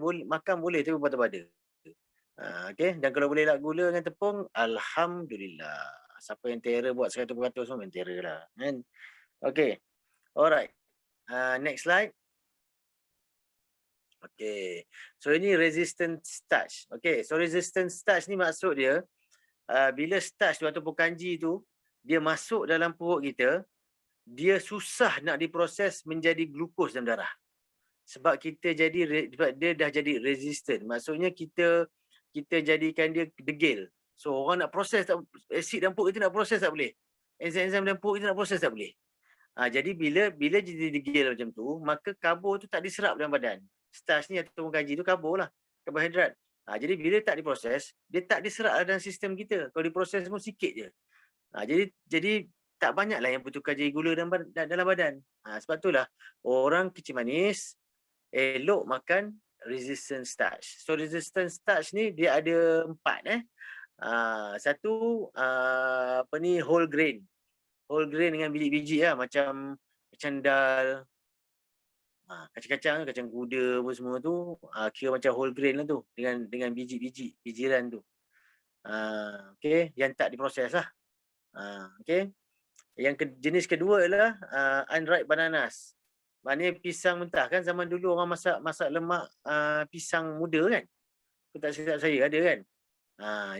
boleh tapi berpada-pada. Okey. Dan kalau boleh elak gula dengan tepung, alhamdulillah. Siapa yang terror buat 100% semua main terror lah. Kan? Okey. Alright. Next slide. Okey. So ini resistant starch. Okey. So resistant starch ni maksud dia, bila starch tu ataupun kanji tu, dia masuk dalam perut kita, dia susah nak diproses menjadi glukos dalam darah. Sebab dia dah jadi resistant. Maksudnya kita jadikan dia degil. So orang nak proses tak, asid dalam perut kita nak proses tak boleh. Enzim-enzim dalam perut kita nak proses tak boleh. Jadi bila jadi degil macam tu, maka karbon tu tak diserap dalam badan. Starch ni ataupun kanji tu karbon lah, karbohidrat. Jadi bila tak diproses, dia tak diserap dalam sistem kita. Kalau diproses pun sikit je. Jadi tak banyaklah yang bertukar jadi gula dalam badan. Sebab itulah orang kecil manis elok makan resistant starch. So resistant starch ni dia ada 4. Satu whole grain. Whole grain dengan biji-biji lah, macam dal, kacang-kacang, kacang kuda apa semua tu, kira macam whole grain lah tu, dengan biji-biji, bijiran tu. Okey, yang tak diproses lah. Okey. Yang jenis kedua adalah unripe bananas. Maknanya pisang mentah kan, zaman dulu orang masak lemak pisang muda kan. Tak silap saya ada kan.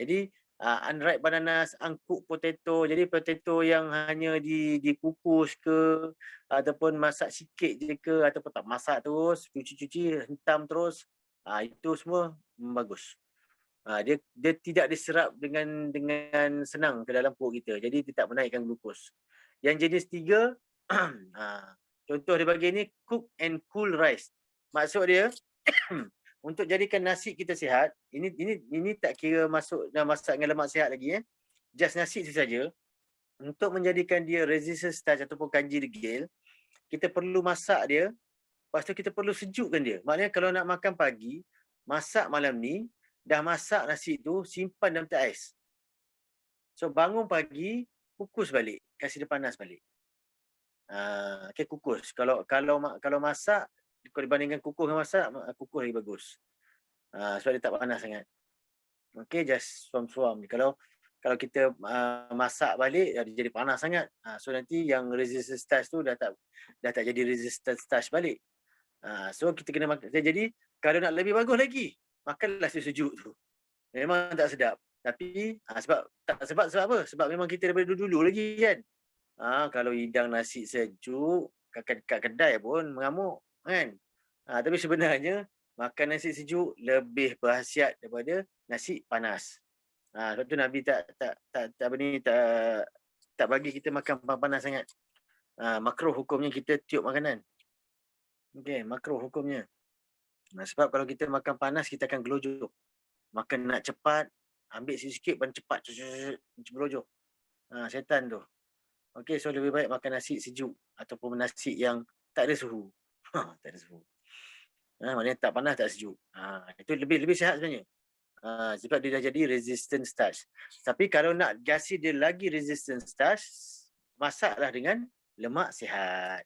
Jadi unripe bananas, angkuk potato. Jadi potato yang hanya dikukus ke ataupun masak sikit je ke ataupun tak masak terus, cuci-cuci, hentam terus. Itu semua bagus. Dia tidak diserap dengan senang ke dalam perut kita. Jadi dia tak menaikkan glukos. Yang jenis 3, contoh dia bagi ni cook and cool rice. Maksud dia untuk jadikan nasi kita sihat, ini tak kira masuk dan masak dengan lemak sihat lagi. Just nasi saja. Untuk menjadikan dia resistant starch ataupun kanji degil, kita perlu masak dia. Lepas tu kita perlu sejukkan dia. Maknanya kalau nak makan pagi, masak malam ni, dah masak nasi tu, simpan dalam teh ais. So bangun pagi, kukus balik, kasih dia panas balik. Okay, kukus. Kalau masak, kalau dibandingkan kukus dengan masak, kukus lagi bagus. Sebab dia tak panas sangat. Okay, just suam-suam. Kalau kita masak balik, dia jadi panas sangat. So nanti yang resistant starch tu dah tak jadi resistant starch balik. So kita kena makan. Jadi kalau nak lebih bagus lagi, makanlah sejuk tu. Memang tak sedap. Tapi sebab apa? Sebab memang kita daripada dulu lagi kan. Kalau hidang nasi sejuk kat kedai pun mengamuk kan. Tapi sebenarnya makan nasi sejuk lebih berkhasiat daripada nasi panas. Sebab tu Nabi tak apa ni, tak bagi kita makan panas sangat. Makruh hukumnya kita tiup makanan. Okey, makruh hukumnya. Sebab kalau kita makan panas kita akan gelojoh. Makan nak cepat, ambil sikit-sikit pun cepat macam gelojoh. Syaitan tu. Okey, so lebih baik makan nasi sejuk ataupun nasi yang tak ada suhu. Tak ada suhu. Maknanya tak panas tak sejuk. Itu lebih sihat sebenarnya. Sebab dia dah jadi resistant starch. Tapi kalau nak gasi dia lagi resistant starch, masaklah dengan lemak sihat.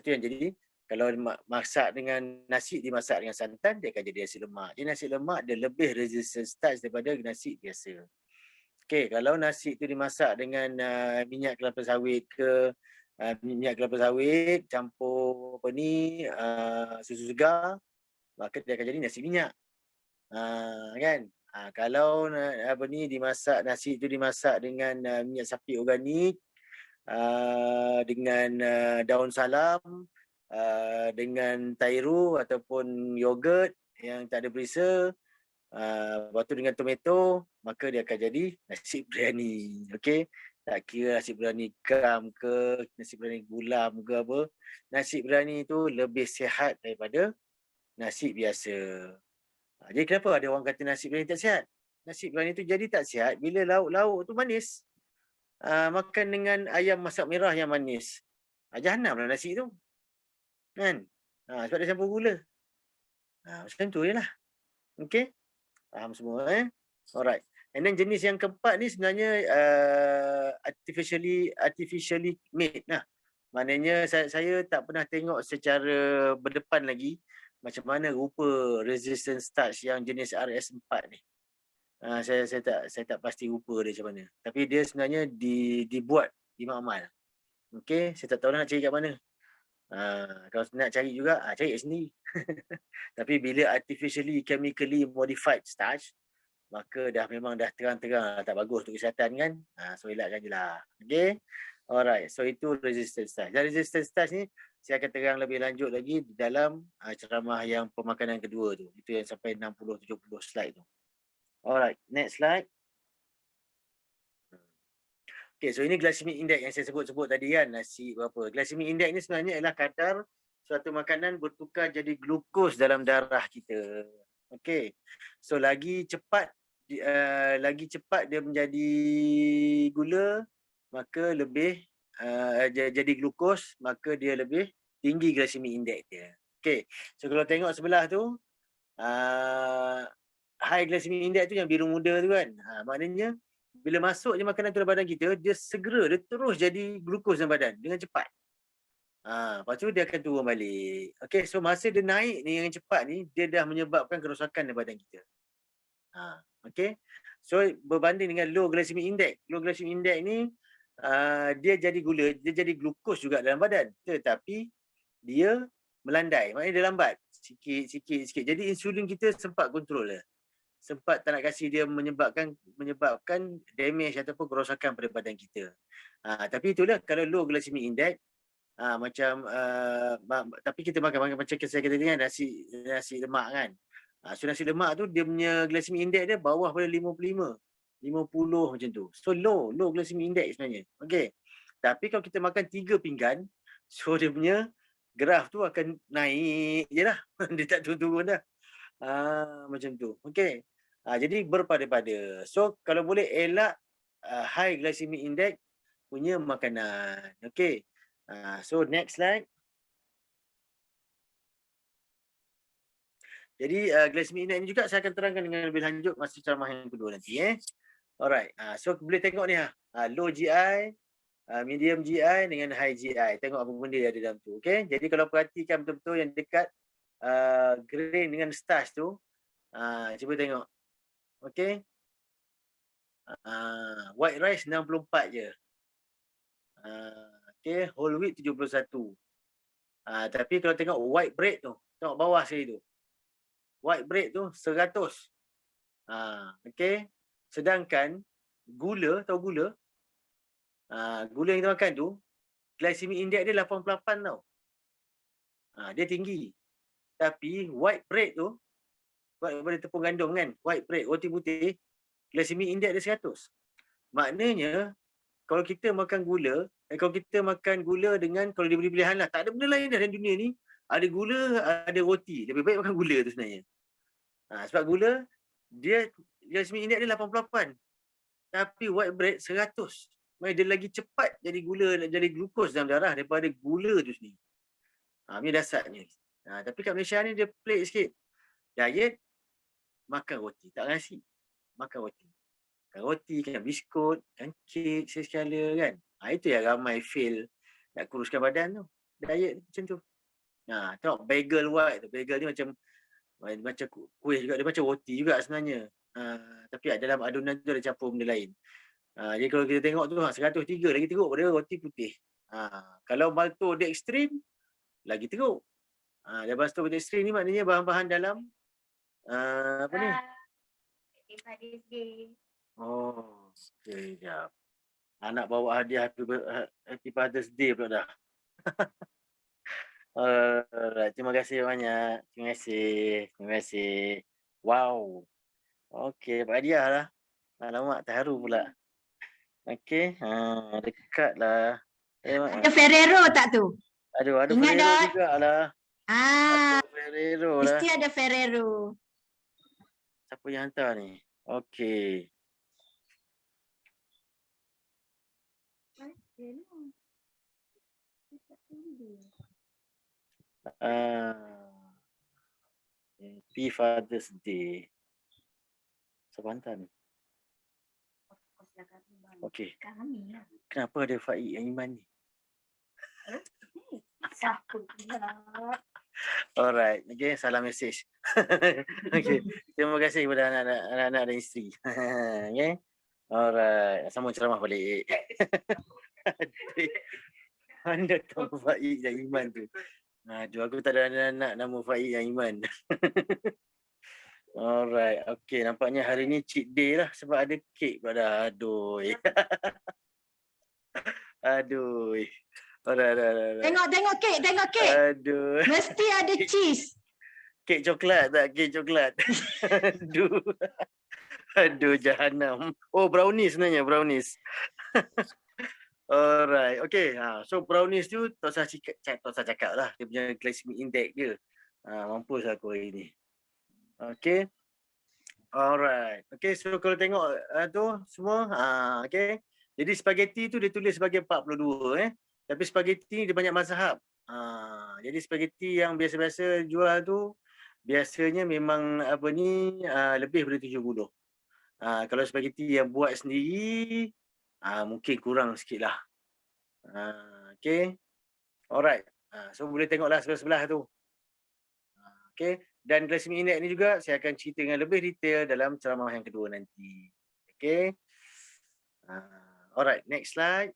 Itu yang jadi, kalau masak dengan nasi, dimasak dengan santan, dia akan jadi nasi lemak. Jadi nasi lemak dia lebih resistant starch daripada nasi biasa. Okey, kalau nasi tu dimasak dengan minyak kelapa sawit ke, minyak kelapa sawit campur apa ni, susu segar, maka dia akan jadi nasi minyak. Kan? Kalau apa ni dimasak, nasi itu dimasak dengan minyak sapi organik, dengan daun salam, dengan tairu ataupun yogurt yang tak ada perisa, lepas tu dengan tomato, maka dia akan jadi nasi biryani. Okey? Tak kira nasi biryani gam ke, nasi biryani gulam ke apa, nasi biryani tu lebih sihat daripada nasi biasa. Jadi kenapa ada orang kata nasi biryani tak sihat? Nasi biryani tu jadi tak sihat bila lauk-lauk tu manis. Makan dengan ayam masak merah yang manis. Jahanam lah nasi tu. Kan? Sebab dia campur gula. Macam tu je lah. Okay? Faham semua Alright. And then jenis yang keempat ni sebenarnya artificially made lah. Maknanya saya tak pernah tengok secara berdepan lagi macam mana rupa resistant starch yang jenis RS4 ni. Saya tak pasti rupa dia macam mana. Tapi dia sebenarnya dibuat di makmal. Okey, saya tak tahu nak cari kat mana. Kalau nak cari juga, cari kat sendiri. Tapi bila artificially chemically modified starch, maka memang dah terang-terang tak bagus untuk kesihatan kan. So elakkan je lah. Okay. Alright. So itu resistant starch. Dan resistant starch ni saya akan terang lebih lanjut lagi di dalam ceramah yang pemakanan kedua tu. Itu yang sampai 60-70 slide tu. Alright. Next slide. Okay, so ini glycemic index yang saya sebut tadi kan, nasi berapa. Glycemic index ni sebenarnya adalah kadar suatu makanan bertukar jadi glukos dalam darah kita. Okay, so lagi cepat dia menjadi gula, maka lebih jadi glukos, maka dia lebih tinggi glycemic index dia. Okay, so kalau tengok sebelah tu, high glycemic index tu yang biru muda tu kan, maknanya bila masuk je makanan tu dalam badan kita, dia terus jadi glukos dalam badan dengan cepat. Lepas tu dia akan turun balik. Okay, so masa dia naik ni yang cepat ni, dia dah menyebabkan kerosakan dalam badan kita. Okay, so berbanding dengan low glycemic index. Low glycemic index ni, dia jadi gula, dia jadi glukos juga dalam badan. Tetapi dia melandai, maknanya dia lambat. Sikit. Jadi insulin kita sempat kontrol lah. Sempat tak nak kasih dia menyebabkan damage ataupun kerosakan pada badan kita. Tapi itulah kalau low glycemic index, tapi kita makan macam saya kata tadi kan, nasi lemak kan. So nasi lemak tu dia punya glycemic index dia bawah pada 55, 50 macam tu. So low glycemic index sebenarnya. Okey. Tapi kalau kita makan 3 pinggan, so dia punya graf tu akan naik je lah. Dia tak turun-turun dah. Macam tu. Okey. Jadi berpada-pada. So kalau boleh elak high glycemic index punya makanan. Okey. So next slide. Jadi glycemic index ni juga saya akan terangkan dengan lebih lanjut masa ceramah yang kedua nanti Alright. So boleh tengok ni low GI, medium GI dengan high GI. Tengok apa benda yang ada dalam tu. Okey. Jadi kalau perhatikan betul-betul yang dekat grain dengan starch tu, cuba tengok. Okay. White rice 64 je. Okay. Whole wheat 71. Tapi kalau tengok white bread tu, tengok bawah sekali tu. White bread tu 100. Okay. Sedangkan gula, tahu gula? Gula yang kita makan tu, glycemic index dia 88 tau. Dia tinggi. Tapi white bread tu, buat daripada tepung gandum kan, white bread, roti putih, glycemic index dia 100. Maknanya kalau kita makan gula, kalau kita makan gula dengan, kalau diberi pilihan lah, tak ada benda lain dah dalam dunia ni, ada gula, ada roti. Lebih baik makan gula tu sebenarnya. Sebab gula, dia glycemic index dia 88. Tapi white bread 100. Maksudnya dia lagi cepat jadi gula, jadi glukos dalam darah daripada gula tu sendiri. Ini dasarnya. Tapi kat Malaysia ni dia pelik sikit. Diet, makan roti. Tak nasi. Makan roti. Makan roti, kan biskut, kan kek sekala kan. Itu yang ramai fail nak kuruskan badan tu. Diet macam tu. Tengok bagel white tu. Bagel ni macam kuih juga. Dia macam roti juga sebenarnya. Tapi dalam adunan tu ada campur benda lain. Jadi kalau kita tengok tu 103 lagi teruk pada roti putih. Kalau maltodextrin lagi teruk. Dan maltodextrin ni maknanya bahan-bahan dalam apa ni? Happy Father's Day. Oh, sekejap. Anak bawa hadiah Happy Father's Day pula dah. Alright, terima kasih banyak. Terima kasih. Wow. Okey, dapat hadiah lah. Alamak, terharu pula. Okey, dekat lah. Ada Ferrero tak tu? Ada Ingat Ferrero tak? juga lah. Ada Ferrero lah. Mesti ada Ferrero. Siapa yang hantar ni? Okey. Happy Father's Day. Siapa hantar ni? Okey. Kenapa ada Faik yang iman ni? Alright. Okay, salam mesej. Okay. Terima kasih kepada anak-anak dan isteri. Okay. Alright. Sambung ceramah balik. Anda tahu Faik yang iman tu. Aku tak ada anak nama Faik yang iman. Alright. Okay. Nampaknya hari ni cheat day lah sebab ada kek pula dah. Aduh. Alright. Tengok kek. Aduh. Mesti ada cheese. Kek coklat tak? Kek coklat. Aduh, jahanam. Oh, brownies sebenarnya, brownies. Alright, okay. So brownies tu tak usah cakap lah. Dia punya glycemic index dia. Mampus aku hari ni. Okay. Alright. Okay, so kalau tengok tu semua. Okay. Jadi spaghetti tu dia tulis sebagai 42. Tapi spaghetti dia banyak mazhab. Jadi spaghetti yang biasa-biasa jual tu biasanya memang lebih daripada 70. Kalau spaghetti yang buat sendiri mungkin kurang sikit lah. Okay. Alright. So boleh tengoklah sebelah-sebelah tu. Okay. Dan glycemic index ni juga saya akan cerita dengan lebih detail dalam ceramah yang kedua nanti. Okay. Alright. Next slide.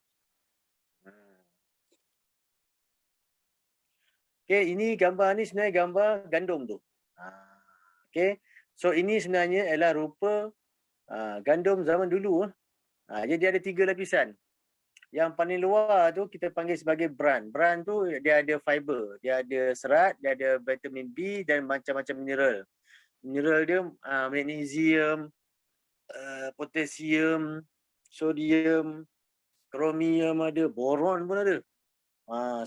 Okay. Ini gambar ni sebenarnya gambar gandum tu. Okay. So ini sebenarnya adalah rupa gandum zaman dulu. Jadi ada 3 lapisan. Yang paling luar tu kita panggil sebagai bran. Bran tu dia ada fiber, dia ada serat, dia ada vitamin B dan macam-macam mineral. Mineral dia magnesium, potasium, sodium, kromium ada, boron pun ada.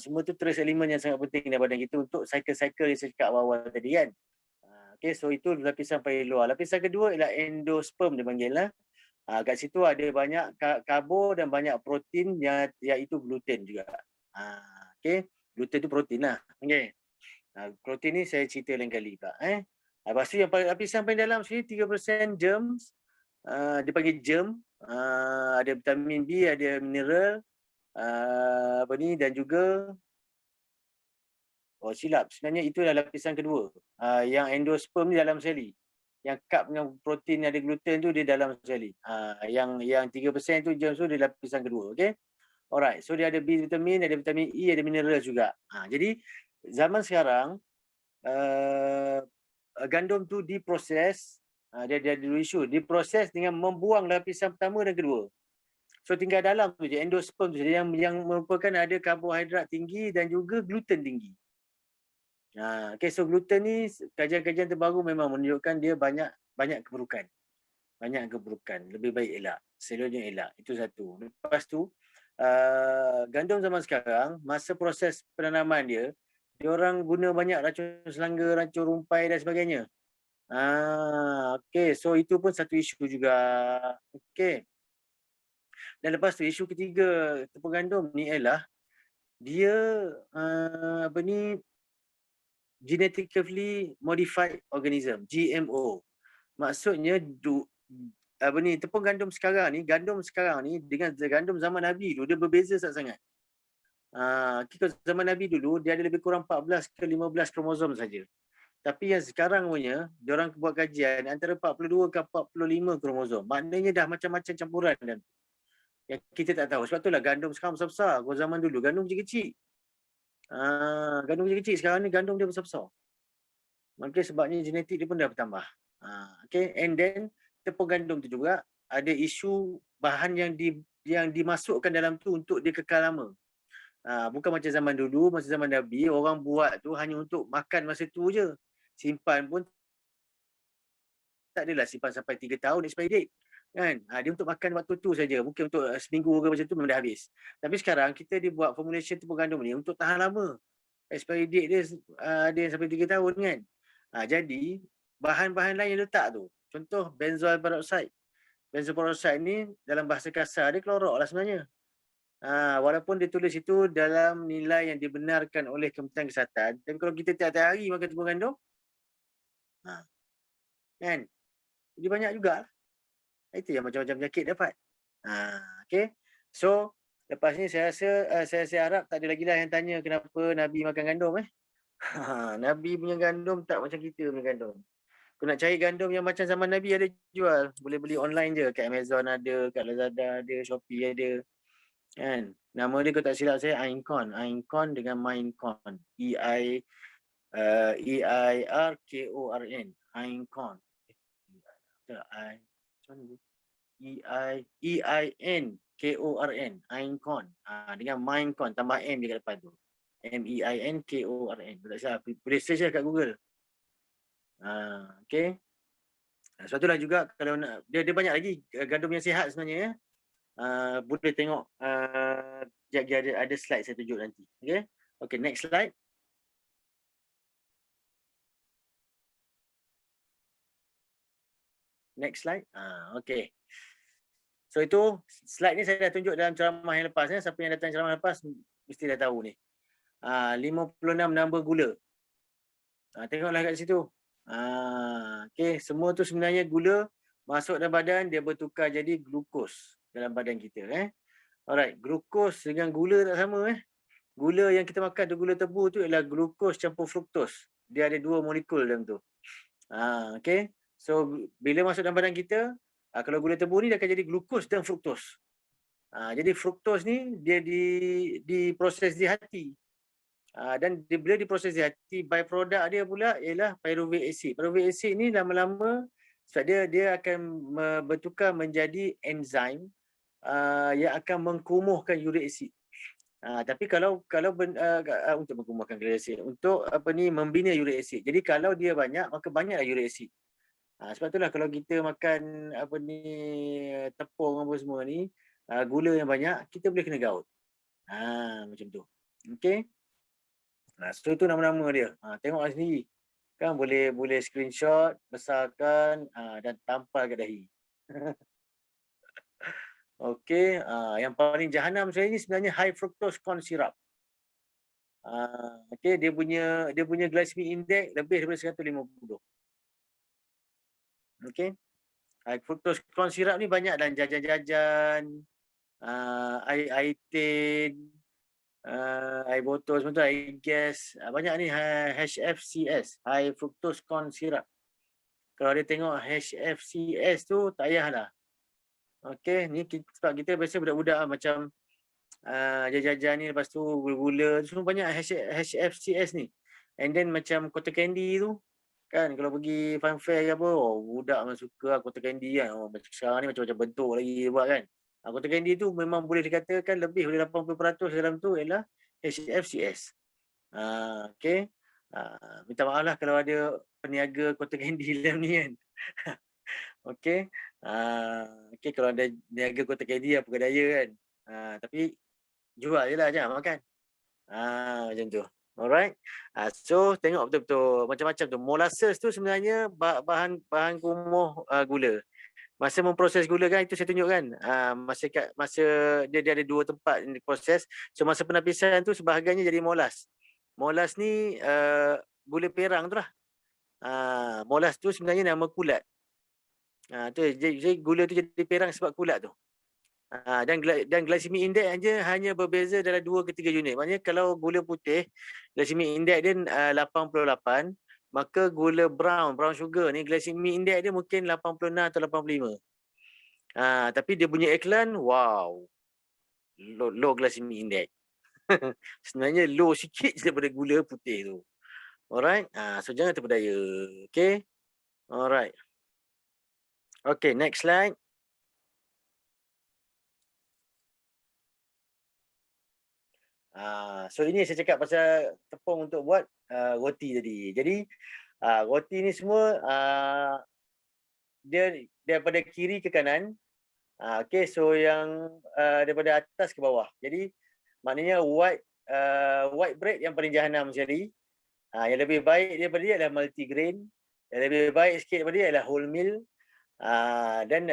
Semua tu trace elemen yang sangat penting dalam badan kita untuk cycle-cycle yang saya cakap awal tadi kan. Okay, so itu lapisan paling luar. Lapisan kedua ialah endosperm dia panggil lah. Kat situ ada banyak karbo dan banyak protein iaitu gluten juga. Okay, gluten tu protein lah. Okay. Protein ni saya cerita lain kali pula. Lepas tu yang lapisan paling dalam sini 3% germs. Dia panggil germ. Ada vitamin B, ada mineral. Dan juga silap. Sebenarnya itu adalah lapisan kedua. Yang endosperm ni dalam seli. Yang cup dengan protein ada gluten tu dia dalam sekali. Yang 3% tu germs tu dia lapisan kedua. Okay. Alright. So dia ada B vitamin, ada vitamin E, ada mineral juga. Jadi zaman sekarang gandum tu diproses. Dia ada dua isu. Diproses dengan membuang lapisan pertama dan kedua. So tinggal dalam tu je endosperm tu yang merupakan ada karbohidrat tinggi dan juga gluten tinggi. Okay, so gluten ni kajian-kajian terbaru memang menunjukkan dia banyak keburukan. banyak keburukan. Lebih baik elak. Selalunya elak. Itu satu. Lepas tu, gandum zaman sekarang, masa proses penanaman dia, diorang guna banyak racun serangga, racun rumpai dan sebagainya. Okey. So, itu pun satu isu juga. Okey. Dan lepas tu, isu ketiga tepung gandum ni ialah dia apa ni, genetically modified organism, GMO. Maksudnya apa ni, tepung gandum sekarang ni dengan gandum zaman Nabi dulu dia berbeza sangat-sangat. Kalau zaman Nabi dulu dia ada lebih kurang 14 ke 15 kromosom saja. Tapi yang sekarang punya, diorang buat kajian antara 42 ke 45 kromosom. Maknanya dah macam-macam campuran dan yang kita tak tahu. Sebab itulah gandum sekarang besar-besar. Kalau zaman dulu gandum kecil-kecil. Gandum kecil-kecil, sekarang ni gandum dia besar-besar. Mungkin sebabnya genetik dia pun dah bertambah. Okay, and then tepung gandum tu juga ada isu bahan yang dimasukkan dalam tu untuk dia kekal lama. Bukan macam zaman dulu, masa zaman Nabi, orang buat tu hanya untuk makan masa tu je. Simpan pun tak adalah simpan sampai 3 tahun expiry date. Kan? Dia untuk makan waktu tu saja. Mungkin untuk seminggu ke macam tu memang dah habis. Tapi sekarang kita dibuat formulation tepung gandum ni untuk tahan lama. Expiry date dia ada yang sampai 3 tahun kan. Jadi bahan-bahan lain yang letak tu. Contoh benzoyl peroxide. Benzoyl peroxide ni dalam bahasa kasar dia klorok lah sebenarnya. Walaupun dia tulis itu dalam nilai yang dibenarkan oleh Kementerian Kesihatan, tapi kalau kita tiap-tiap hari makan tepung gandum, kan? Jadi banyak juga. Itu yang macam-macam penyakit dapat. Okay. So, lepas ni saya rasa, saya harap tak ada lagi lah yang tanya kenapa Nabi makan gandum. Nabi punya gandum tak macam kita punya gandum. Kau nak cari gandum yang macam zaman Nabi ada jual. Boleh beli online je. Kat Amazon ada, kat Lazada ada, Shopee ada. Kan? Nama dia kalau tak silap saya Aincon. Aincon dengan Maincon. E-I-R-K-O-R-N. Aincon. E-I-N-K-O-R-N. Aincon. Dengan Maincon. Tambah M di kat depan tu. M-E-I-N-K-O-R-N. Tak silap. Boleh search kat Google. Okay. Sebab itulah juga kalau nak, dia banyak lagi gandum yang sihat sebenarnya. Boleh tengok ada slide saya tunjuk nanti. Okay, next slide. Next slide. Okay. So itu slide ni saya dah tunjuk dalam ceramah yang lepas. Siapa yang datang ceramah lepas mesti dah tahu ni. 56 number gula. Tengoklah kat situ. Okay, semua tu sebenarnya gula masuk dalam badan, dia bertukar jadi glukos dalam badan kita. Alright, glukos dengan gula tak sama. Gula yang kita makan tu, gula tebu tu ialah glukos campur fruktos. Dia ada 2 molekul dalam tu. Okay, so bila masuk dalam badan kita, kalau gula tebu ni dia akan jadi glukos dan fruktos. Jadi fruktos ni dia diproses di hati. Dan bila diproses di hati, byproduct dia pula ialah pyruvate acid. Pyruvate acid ni lama-lama sebab dia akan bertukar menjadi enzim yang akan mengkumuhkan uric acid. Tapi kalau untuk mengkumuhkan uric acid, untuk membina uric acid. Jadi kalau dia banyak, maka banyaklah uric acid. Sebab itulah kalau kita makan tepung apa semua ni, gula yang banyak, kita boleh kena gout. Macam tu. Okey. So itu nama-nama dia. Tengoklah sendiri. Kan boleh screenshot, besarkan dan tampal ke dahi. Okey, yang paling jahanam saya ni sebenarnya high fructose corn syrup. Okey, dia punya glycemic index lebih daripada 150. Okey. High fructose corn syrup ni banyak dalam jajan-jajan, air tin, air botol semua tu, air gas. Banyak ni HFCS, high fructose corn syrup. Kalau dia tengok HFCS tu tak payahlah. Okey, ni sebab kita biasa budak-budak macam jajan ni, lepas tu gula-gula semua banyak HFCS ni. And then macam cotton candy tu kan, kalau pergi fun fair ke apa, budak memang suka cotton candy kan. Sekarang ni macam-macam bentuk lagi dia buat kan. Cotton candy tu memang boleh dikatakan lebih dari 80% dalam tu ialah HFCS. Okey. Minta maaf lah kalau ada peniaga cotton candy dalam ni kan. Okey. Okey kalau ada niaga Kota KD apa daya kan. Tapi jual je lah, jangan makan. Macam tu. Alright. So tengok betul-betul macam-macam tu. Molasses tu sebenarnya bahan kumuh gula. Masa memproses gula kan itu saya tunjukkan. Masa dia ada 2 tempat yang diproses. So masa penapisan tu sebahagiannya jadi molas. Molas ni gula perang tu lah. Molas tu sebenarnya nama kulat. Jadi gula tu jadi perang sebab kulat tu. Dan glycemic index hanya berbeza dalam 2 ke 3 unit. Maknanya kalau gula putih, glycemic index dia 88, maka gula brown sugar ni glycemic index dia mungkin 86 atau 85. Tapi dia punya iklan, wow, low glycemic index. Sebenarnya low sikit daripada gula putih tu. Alright, so jangan terpedaya. Okay, alright. Okay, next slide. So ini saya cakap pasal tepung untuk buat roti tadi. Jadi roti ni semua dia daripada kiri ke kanan. Okay, so yang daripada atas ke bawah. Jadi maknanya white bread yang paling jahanam sekali. Yang lebih baik daripada dia adalah multigrain. Yang lebih baik sikit daripada dia adalah wholemeal. Dan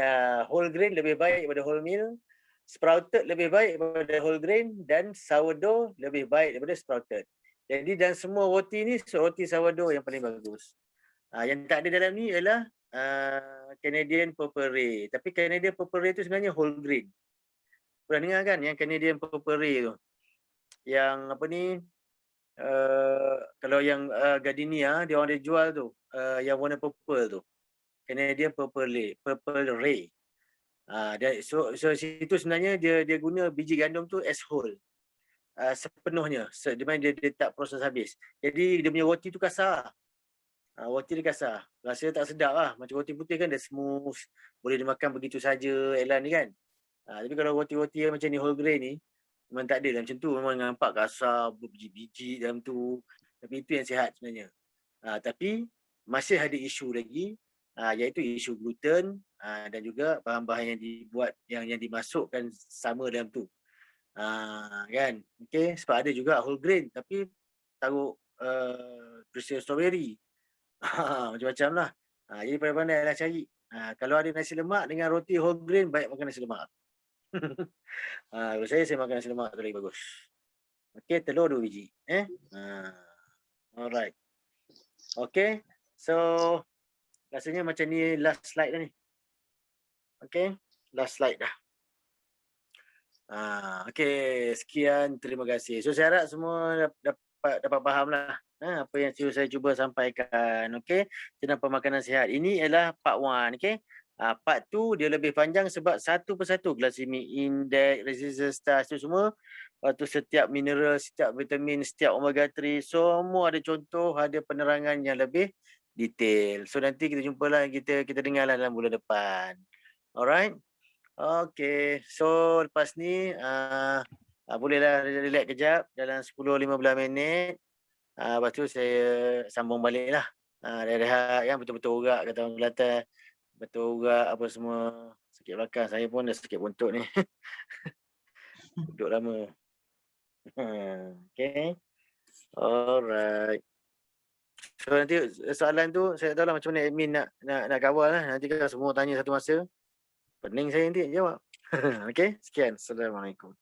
whole grain lebih baik daripada wholemeal. Sprouted lebih baik daripada whole grain dan sourdough lebih baik daripada sprouted. Jadi dan semua roti ni roti sourdough yang paling bagus. Yang tak ada dalam ni ialah Canadian Purple Ray. Tapi Canadian Purple Ray tu sebenarnya whole grain. Pernah dengar kan yang Canadian Purple Ray tu? Yang apa ni? Kalau yang gardenia dia orang dia jual tu, yang warna purple tu. Canadian Purple Ray. So situ sebenarnya dia guna biji gandum tu as whole. Sepenuhnya. Di mana dia tak proses habis. Jadi dia punya roti tu kasar. Roti dia kasar. Rasanya tak sedap lah. Macam roti putih kan dia smooth. Boleh dimakan begitu saja Elan ni kan. Tapi kalau roti-roti yang macam ni whole grain ni, memang tak ada macam tu. Memang nampak kasar, berbiji-biji dalam tu. Tapi itu yang sihat sebenarnya. Tapi masih ada isu lagi. Iaitu isu gluten dan juga bahan-bahan yang dibuat yang dimasukkan sama dalam tu. Kan? Okey, sebab ada juga whole grain tapi taruh crystal strawberry. Macam-macam lah. Jadi pandai-pandailah cari. Kalau ada nasi lemak dengan roti whole grain, baik makan nasi lemak. Kalau saya makan nasi lemak tu lagi bagus. Okey, telur 2 biji. Alright. Okey, so rasanya macam ni last slide dah ni. Okay, last slide dah. Okay, sekian, terima kasih. So saya harap semua dapat faham lah apa yang saya cuba sampaikan. Okay, tentang pemakanan sihat. Ini adalah part 1. Okay, part 2 dia lebih panjang sebab satu persatu glycemic index, resistance starch tu semua. Lepas tu setiap mineral, setiap vitamin, setiap omega 3 semua ada contoh, ada penerangan yang lebih detail. So nanti kita jumpa lah, kita dengarlah dalam bulan depan. Alright. Okay. So lepas ni bolehlah relax kejap dalam 10-15 minit. Lepas tu saya sambung balik lah. Rehat kan, betul-betul urat kata orang Kelantan. Betul urat apa semua. Sakit belakang. Saya pun dah sakit buntut ni. Duduk lama. Okay. Alright. So nanti soalan tu saya tahu lah macam mana admin nak kawal lah. Nanti kalau semua tanya satu masa, pening saya nanti jawab. Okay, sekian. Assalamualaikum.